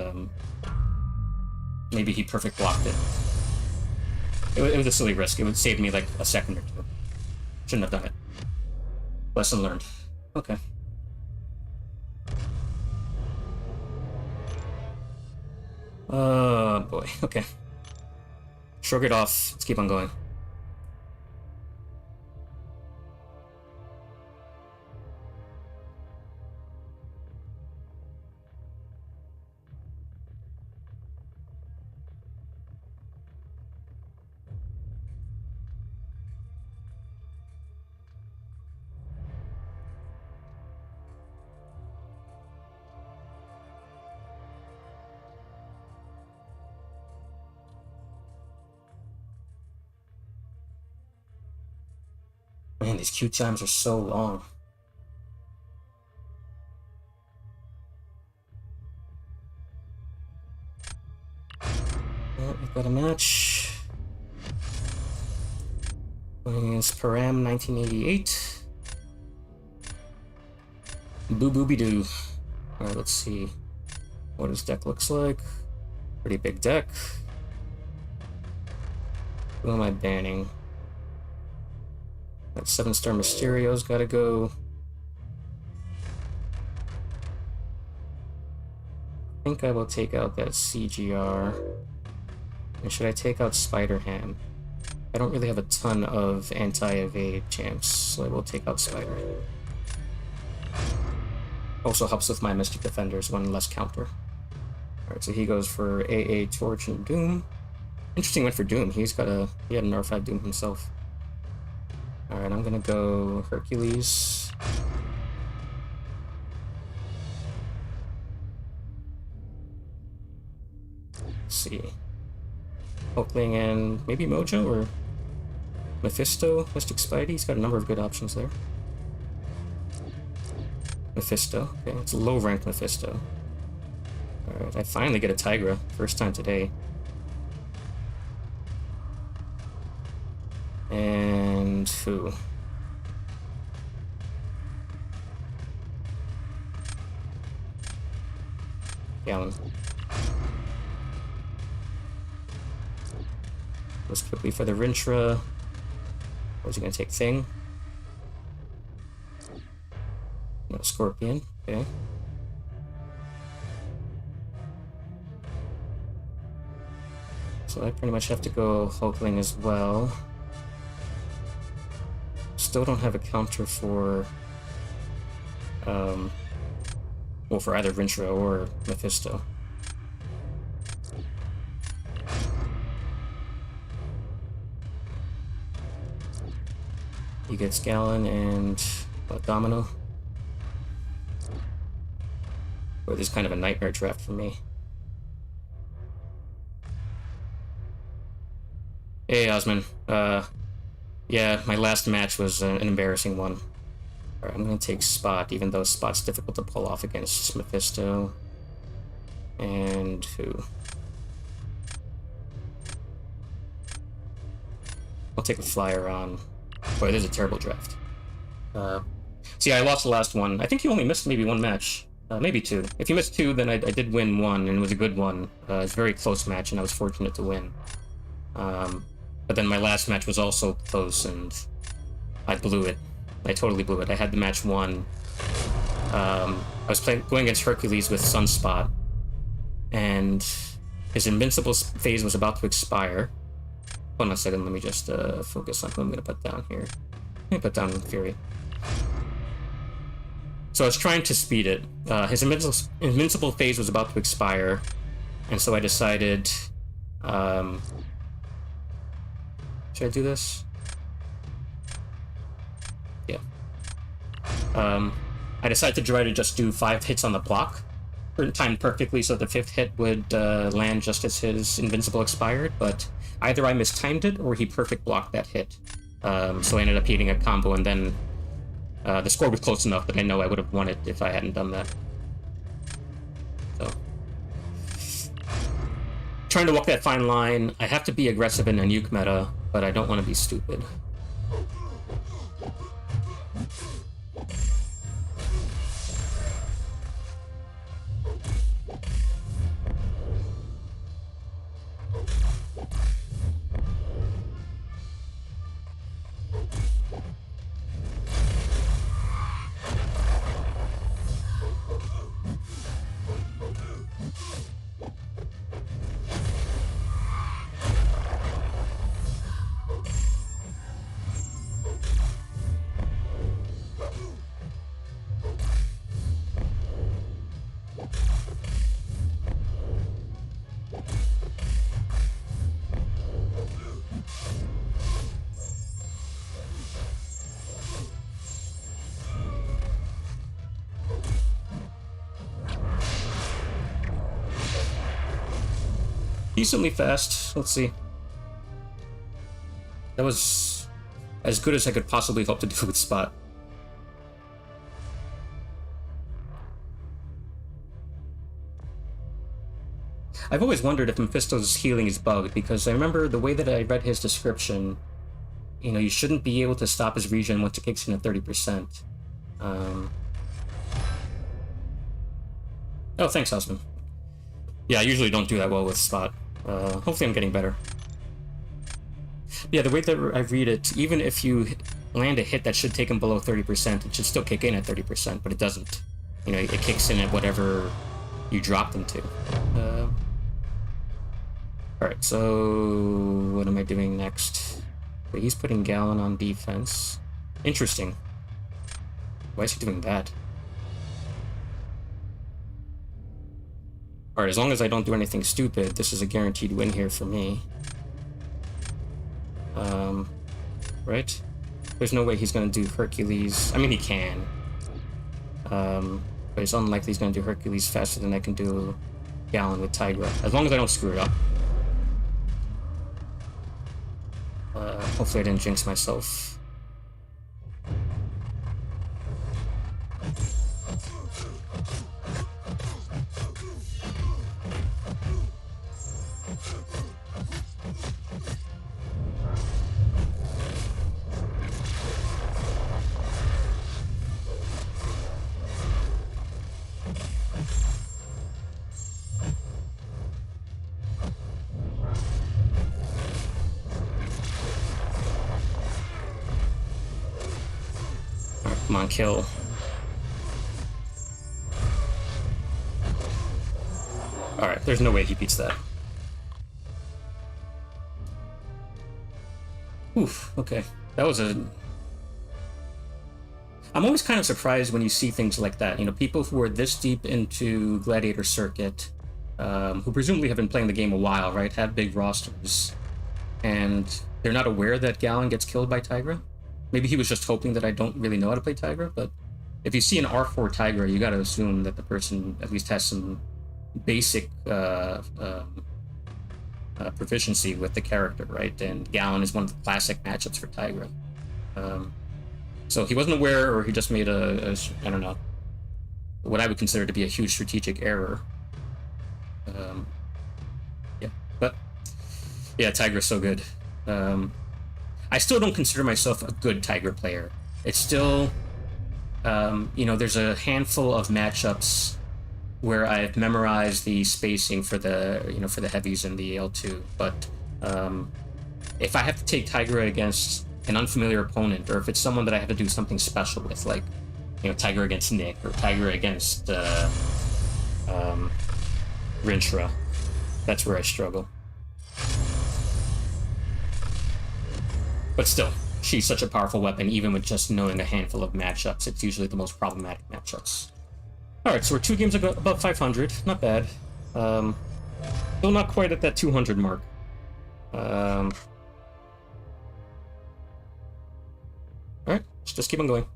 maybe he perfect blocked it. It was a silly risk. It would save me like a second or two. Shouldn't have done it. Lesson learned. Okay. Oh boy, okay. Shrug it off. Let's keep on going. Man, these queue times are so long. Well, we've got a match. Playing against Param 1988. Boo booby doo. Alright, let's see what his deck looks like. Pretty big deck. Who am I banning? That 7-star Mysterio's gotta go. I think I will take out that CGR. And should I take out Spider-Ham? I don't really have a ton of anti-evade champs, so I will take out Spider. Also helps with my Mystic Defenders, one less counter. Alright, so he goes for AA, Torch, and Doom. Interesting went for Doom. He had an R5 Doom himself. Alright, I'm gonna go Hercules. Let's see. Hulkling and maybe Mojo or Mephisto, Mystic Spidey. He's got a number of good options there. Mephisto. Okay, it's a low-ranked Mephisto. Alright, I finally get a Tigra. First time today. And who? Gallon. Goes quickly for the Rintra. Where's he gonna take Thing? No, Scorpion. Okay. So I pretty much have to go Hulkling as well. Still don't have a counter for well, for either Rintra or Mephisto. He gets Gallon and Domino. Boy, this is kind of a nightmare draft for me. Hey, Osman. Yeah, my last match was an embarrassing one. Alright, I'm gonna take Spot, even though Spot's difficult to pull off against Mephisto. And who? I'll take a flyer on. Boy, this is a terrible draft. See, I lost the last one. I think you only missed maybe one match. Maybe two. If you missed two, then I did win one, and it was a good one. It was a very close match, and I was fortunate to win. But then my last match was also close, and I blew it. I totally blew it. I had the match won. I was going against Hercules with Sunspot, and his invincible phase was about to expire. Hold on a second, let me just focus on who I'm going to put down here. Let me put down Fury. So I was trying to speed it. His invincible phase was about to expire, and so I decided... should I do this? Yeah. I decided to try to just do 5 hits on the block, timed perfectly so the 5th hit would land just as his invincible expired, but either I mistimed it or he perfect blocked that hit. So I ended up hitting a combo, and then the score was close enough that I know I would have won it if I hadn't done that. So, trying to walk that fine line. I have to be aggressive in a nuke meta, but I don't want to be stupid. Decently fast. Let's see. That was as good as I could possibly hope to do with Spot. I've always wondered if Mephisto's healing is bugged, because I remember the way that I read his description, you know, you shouldn't be able to stop his regen once it kicks in at 30%. Oh, thanks, Osman. Yeah, I usually don't do that well with Spot. Hopefully I'm getting better. Yeah, the way that I read it, even if you land a hit that should take him below 30%, it should still kick in at 30%, but it doesn't. You know, it kicks in at whatever you drop them to. Alright, so what am I doing next? So he's putting Gallon on defense. Interesting. Why is he doing that? Alright, as long as I don't do anything stupid, this is a guaranteed win here for me. Right? There's no way he's gonna do Hercules. I mean, he can. But it's unlikely he's gonna do Hercules faster than I can do Gallon with Tigra. As long as I don't screw it up. Hopefully I didn't jinx myself. Come on, kill. Alright, there's no way he beats that. Oof, okay. That was a... I'm always kind of surprised when you see things like that. You know, people who are this deep into Gladiator Circuit, who presumably have been playing the game a while, right? Have big rosters. And they're not aware that Gallon gets killed by Tigra. Maybe he was just hoping that I don't really know how to play Tigra, but if you see an R4 Tigra, you gotta assume that the person at least has some basic proficiency with the character, right? And Gallon is one of the classic matchups for Tigra. So he wasn't aware, or he just made a I don't know, what I would consider to be a huge strategic error. Yeah, but yeah, Tigra's so good. I still don't consider myself a good Tigra player. It's still, you know, there's a handful of matchups where I've memorized the spacing for the, you know, for the heavies and the L2. But if I have to take Tigra against an unfamiliar opponent, or if it's someone that I have to do something special with, like, you know, Tigra against Nick, or Tigra against Rinshra, that's where I struggle. But still, she's such a powerful weapon, even with just knowing a handful of matchups. It's usually the most problematic matchups. Alright, so we're 2 games above 500. Not bad. Still not quite at that 200 mark. Alright, let's just keep on going.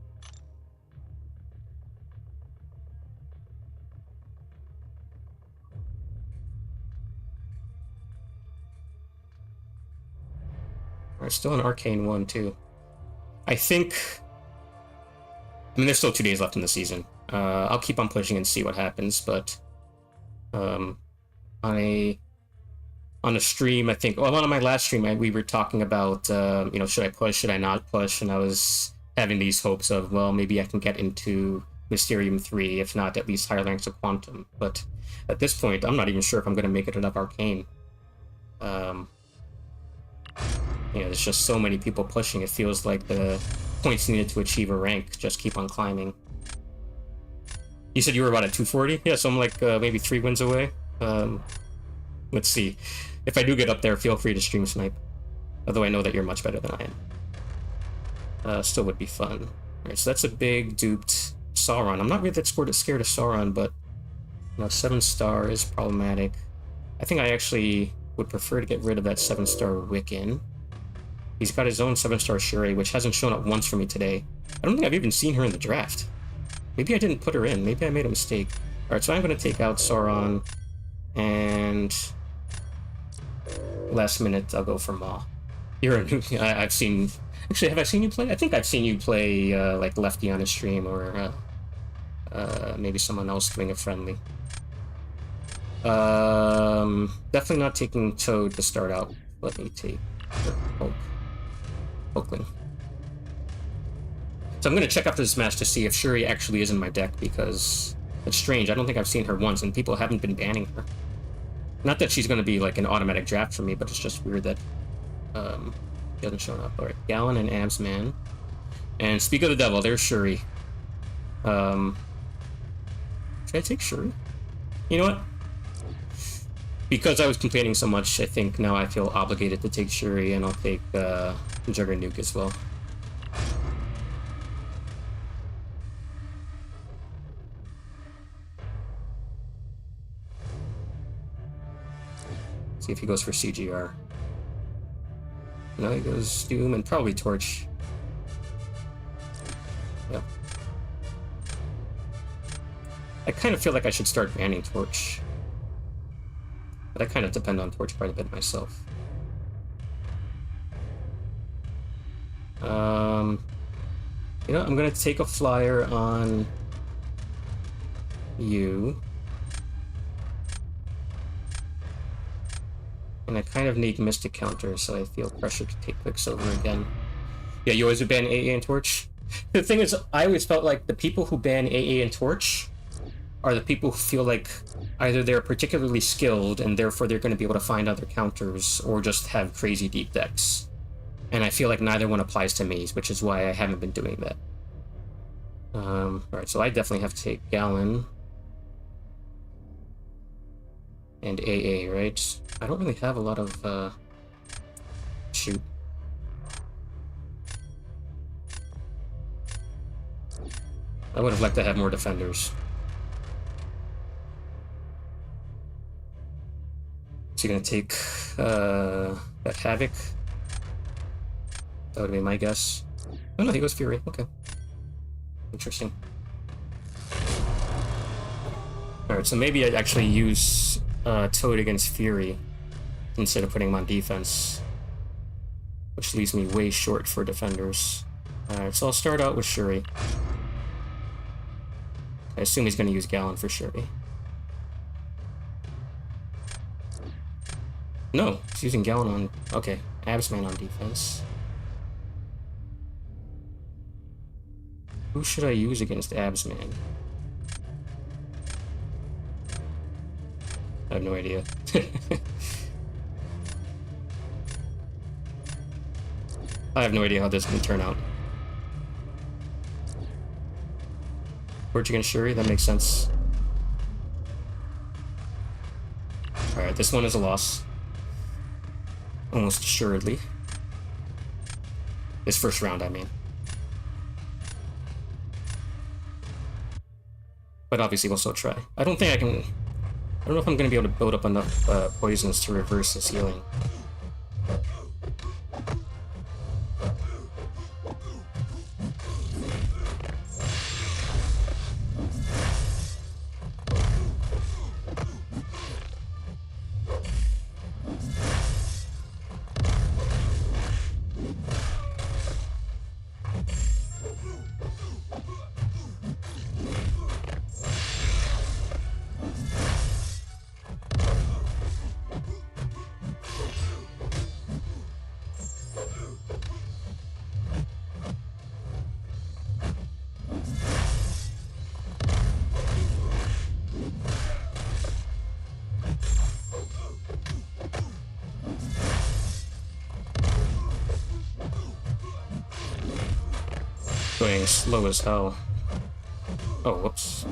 Alright, still an Arcane 1, too. I think... I mean, there's still 2 days left in the season. I'll keep on pushing and see what happens, but... on a stream, I think... Well, on my last stream, we were talking about, you know, should I push, should I not push? And I was having these hopes of, well, maybe I can get into Mysterium 3, if not at least higher ranks of Quantum. But at this point, I'm not even sure if I'm going to make it enough Arcane. You know, there's just so many people pushing, it feels like the points needed to achieve a rank just keep on climbing. You said you were about at 240? Yeah, so I'm like maybe 3 wins away. Let's see. If I do get up there, feel free to stream snipe. Although I know that you're much better than I am. Still would be fun. Alright, so that's a big duped Sauron. I'm not really that scared of Sauron, but you know, 7-star is problematic. I think I actually would prefer to get rid of that 7-star Wiccan. He's got his own 7-star Shuri, which hasn't shown up once for me today. I don't think I've even seen her in the draft. Maybe I didn't put her in. Maybe I made a mistake. Alright, so I'm going to take out Sauron, and last minute I'll go for Maw. You're a new... I've seen... Actually, have I seen you play? I think I've seen you play, like, Lefty on a stream, or maybe someone else doing a friendly. Definitely not taking Toad to start out. Let me take Oakland. So I'm going to check after this match to see if Shuri actually is in my deck, because it's strange. I don't think I've seen her once, and people haven't been banning her. Not that she's going to be like an automatic draft for me, but it's just weird that He hasn't shown up. Alright, Gallon and Absman. And speak of the devil, there's Shuri. Should I take Shuri? You know what? Because I was complaining so much, I think now I feel obligated to take Shuri, and I'll take Juggernuke as well. See if he goes for CGR. No, he goes Doom and probably Torch. Yep. I kind of feel like I should start banning Torch. But I kind of depend on Torch quite a bit myself. You know, I'm gonna take a flyer on you. And I kind of need Mystic Counter, so I feel pressured to take Quicksilver again. Yeah, you always would ban AA and Torch? The thing is, I always felt like the people who ban AA and Torch are the people who feel like either they're particularly skilled and therefore they're going to be able to find other counters, or just have crazy deep decks. And I feel like neither one applies to me, which is why I haven't been doing that. Alright, so I definitely have to take Gallon. And AA, right? I don't really have a lot of, shoot. I would have liked to have more defenders. Is he gonna take, that Havoc? That would be my guess. Oh no, he goes Fury, okay. Interesting. Alright, so maybe I'd actually use Toad against Fury instead of putting him on defense, which leaves me way short for defenders. Alright, so I'll start out with Shuri. I assume he's going to use Gallon for Shuri. No, he's using Gallon on... Okay, Absman on defense. Who should I use against Absman? I have no idea. I have no idea how this can turn out. Torch against Shuri, that makes sense. Alright, this one is a loss. Almost assuredly. This first round, I mean. But obviously we'll still try. I don't think I can... I don't know if I'm going to be able to build up enough poisons to reverse this healing. Going slow as hell. Oh, whoops.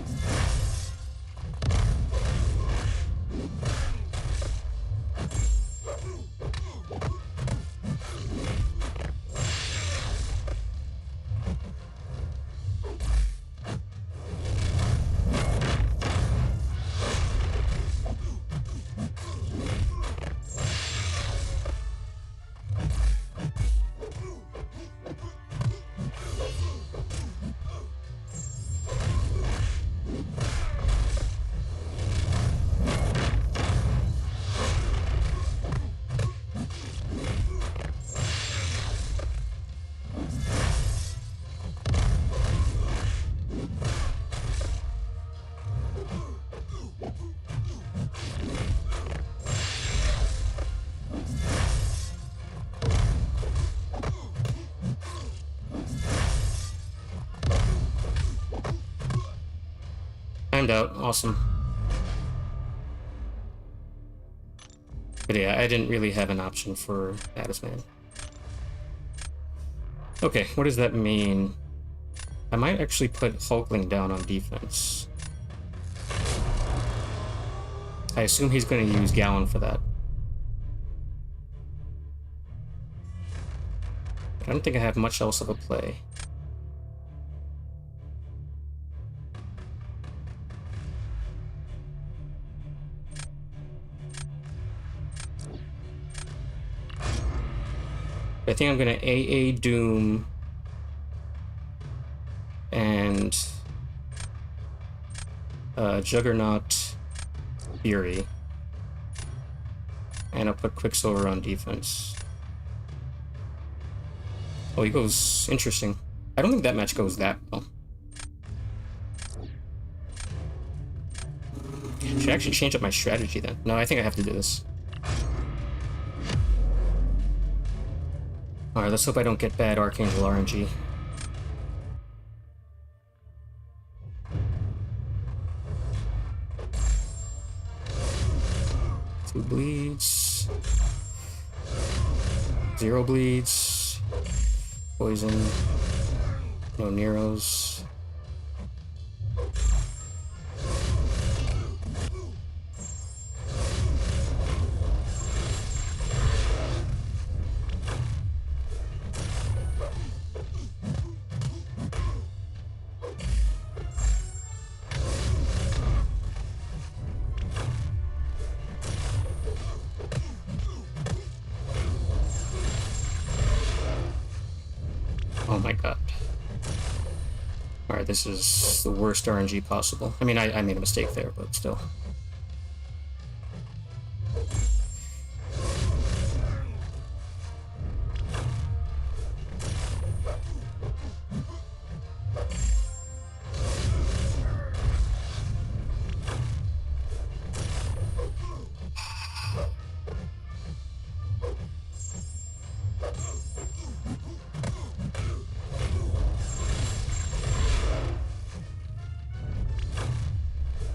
Timed out, awesome. But yeah, I didn't really have an option for Battisman. Okay, what does that mean? I might actually put Hulkling down on defense. I assume he's going to use Gallon for that. But I don't think I have much else of a play. I think I'm going to AA Doom and Juggernaut Fury. And I'll put Quicksilver on defense. Oh, he goes... Interesting. I don't think that match goes that well. Should I actually change up my strategy then? No, I think I have to do this. Alright, let's hope I don't get bad Archangel RNG. Two bleeds. 0 bleeds. Poison. No Neros. Oh my god. Alright, this is the worst RNG possible. I mean, I made a mistake there, but still.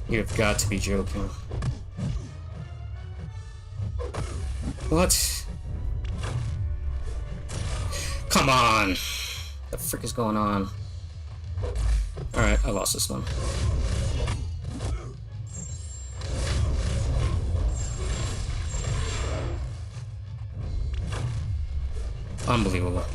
You've got to be joking. What? Come on! What the frick is going on? Alright, I lost this one. Unbelievable.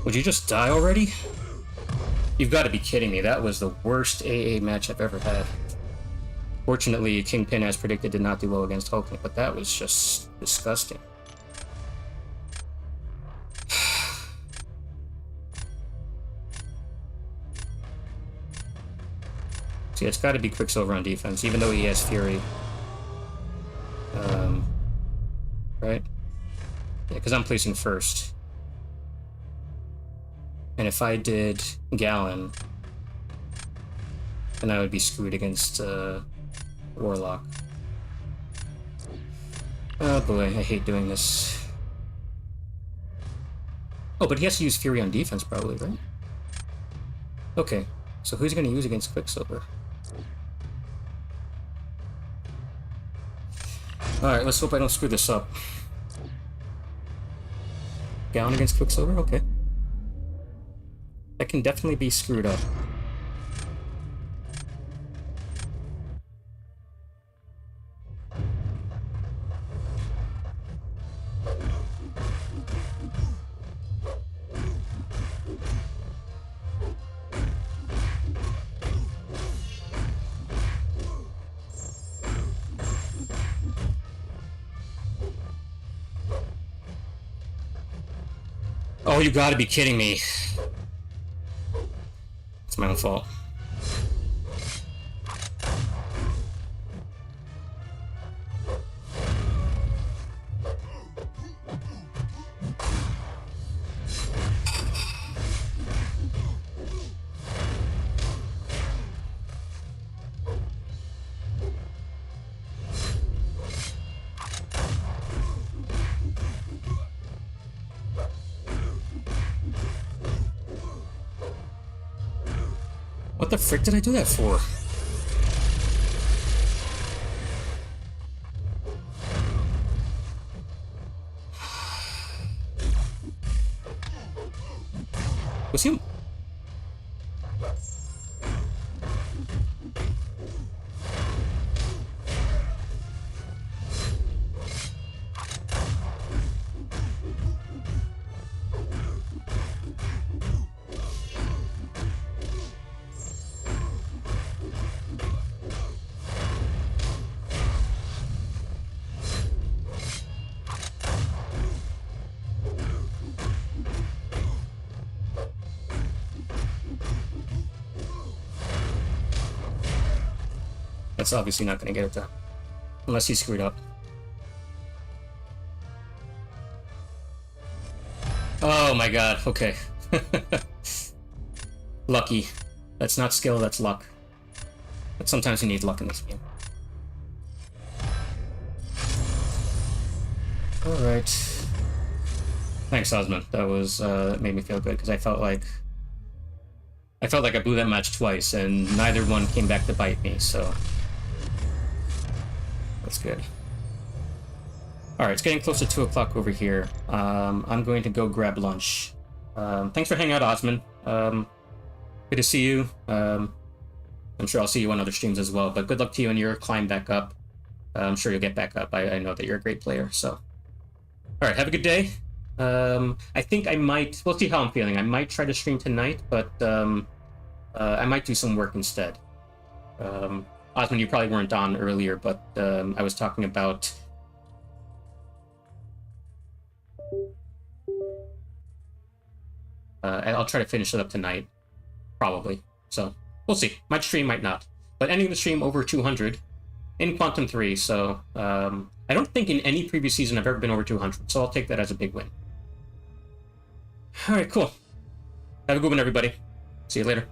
Would you just die already? You've got to be kidding me. That was the worst AA match I've ever had. Fortunately, Kingpin, as predicted, did not do well against Hulkling, but that was just disgusting. See, it's got to be Quicksilver on defense, even though he has Fury. Right? Yeah, because I'm placing first. And if I did Gallon, then I would be screwed against Warlock. Oh boy, I hate doing this. Oh, but he has to use Fury on defense probably, right? Okay, so who's going to use against Quicksilver? Alright, let's hope I don't screw this up. Gallon against Quicksilver? Okay. That can definitely be screwed up. Oh, you gotta be kidding me. It's my own fault. the frick did I do that for? Was he... That's obviously not going to get it done. Unless he screwed up. Oh my god, okay. Lucky. That's not skill, that's luck. But sometimes you need luck in this game. Alright. Thanks, Osmond. That was, that made me feel good, because I felt like I blew that match twice, and neither one came back to bite me, so... That's good. Alright, it's getting close to 2 o'clock over here. I'm going to go grab lunch. Thanks for hanging out, Osman. Good to see you. I'm sure I'll see you on other streams as well, but good luck to you in your climb back up. I'm sure you'll get back up. I know that you're a great player, so... Alright, have a good day. I think I might... We'll see how I'm feeling. I might try to stream tonight, but I might do some work instead. Osman, you probably weren't on earlier, but I was talking about... I'll try to finish it up tonight, probably. So, we'll see. Might stream, might not. But ending the stream over 200 in Quantum 3, so... I don't think in any previous season I've ever been over 200, so I'll take that as a big win. Alright, cool. Have a good one, everybody. See you later.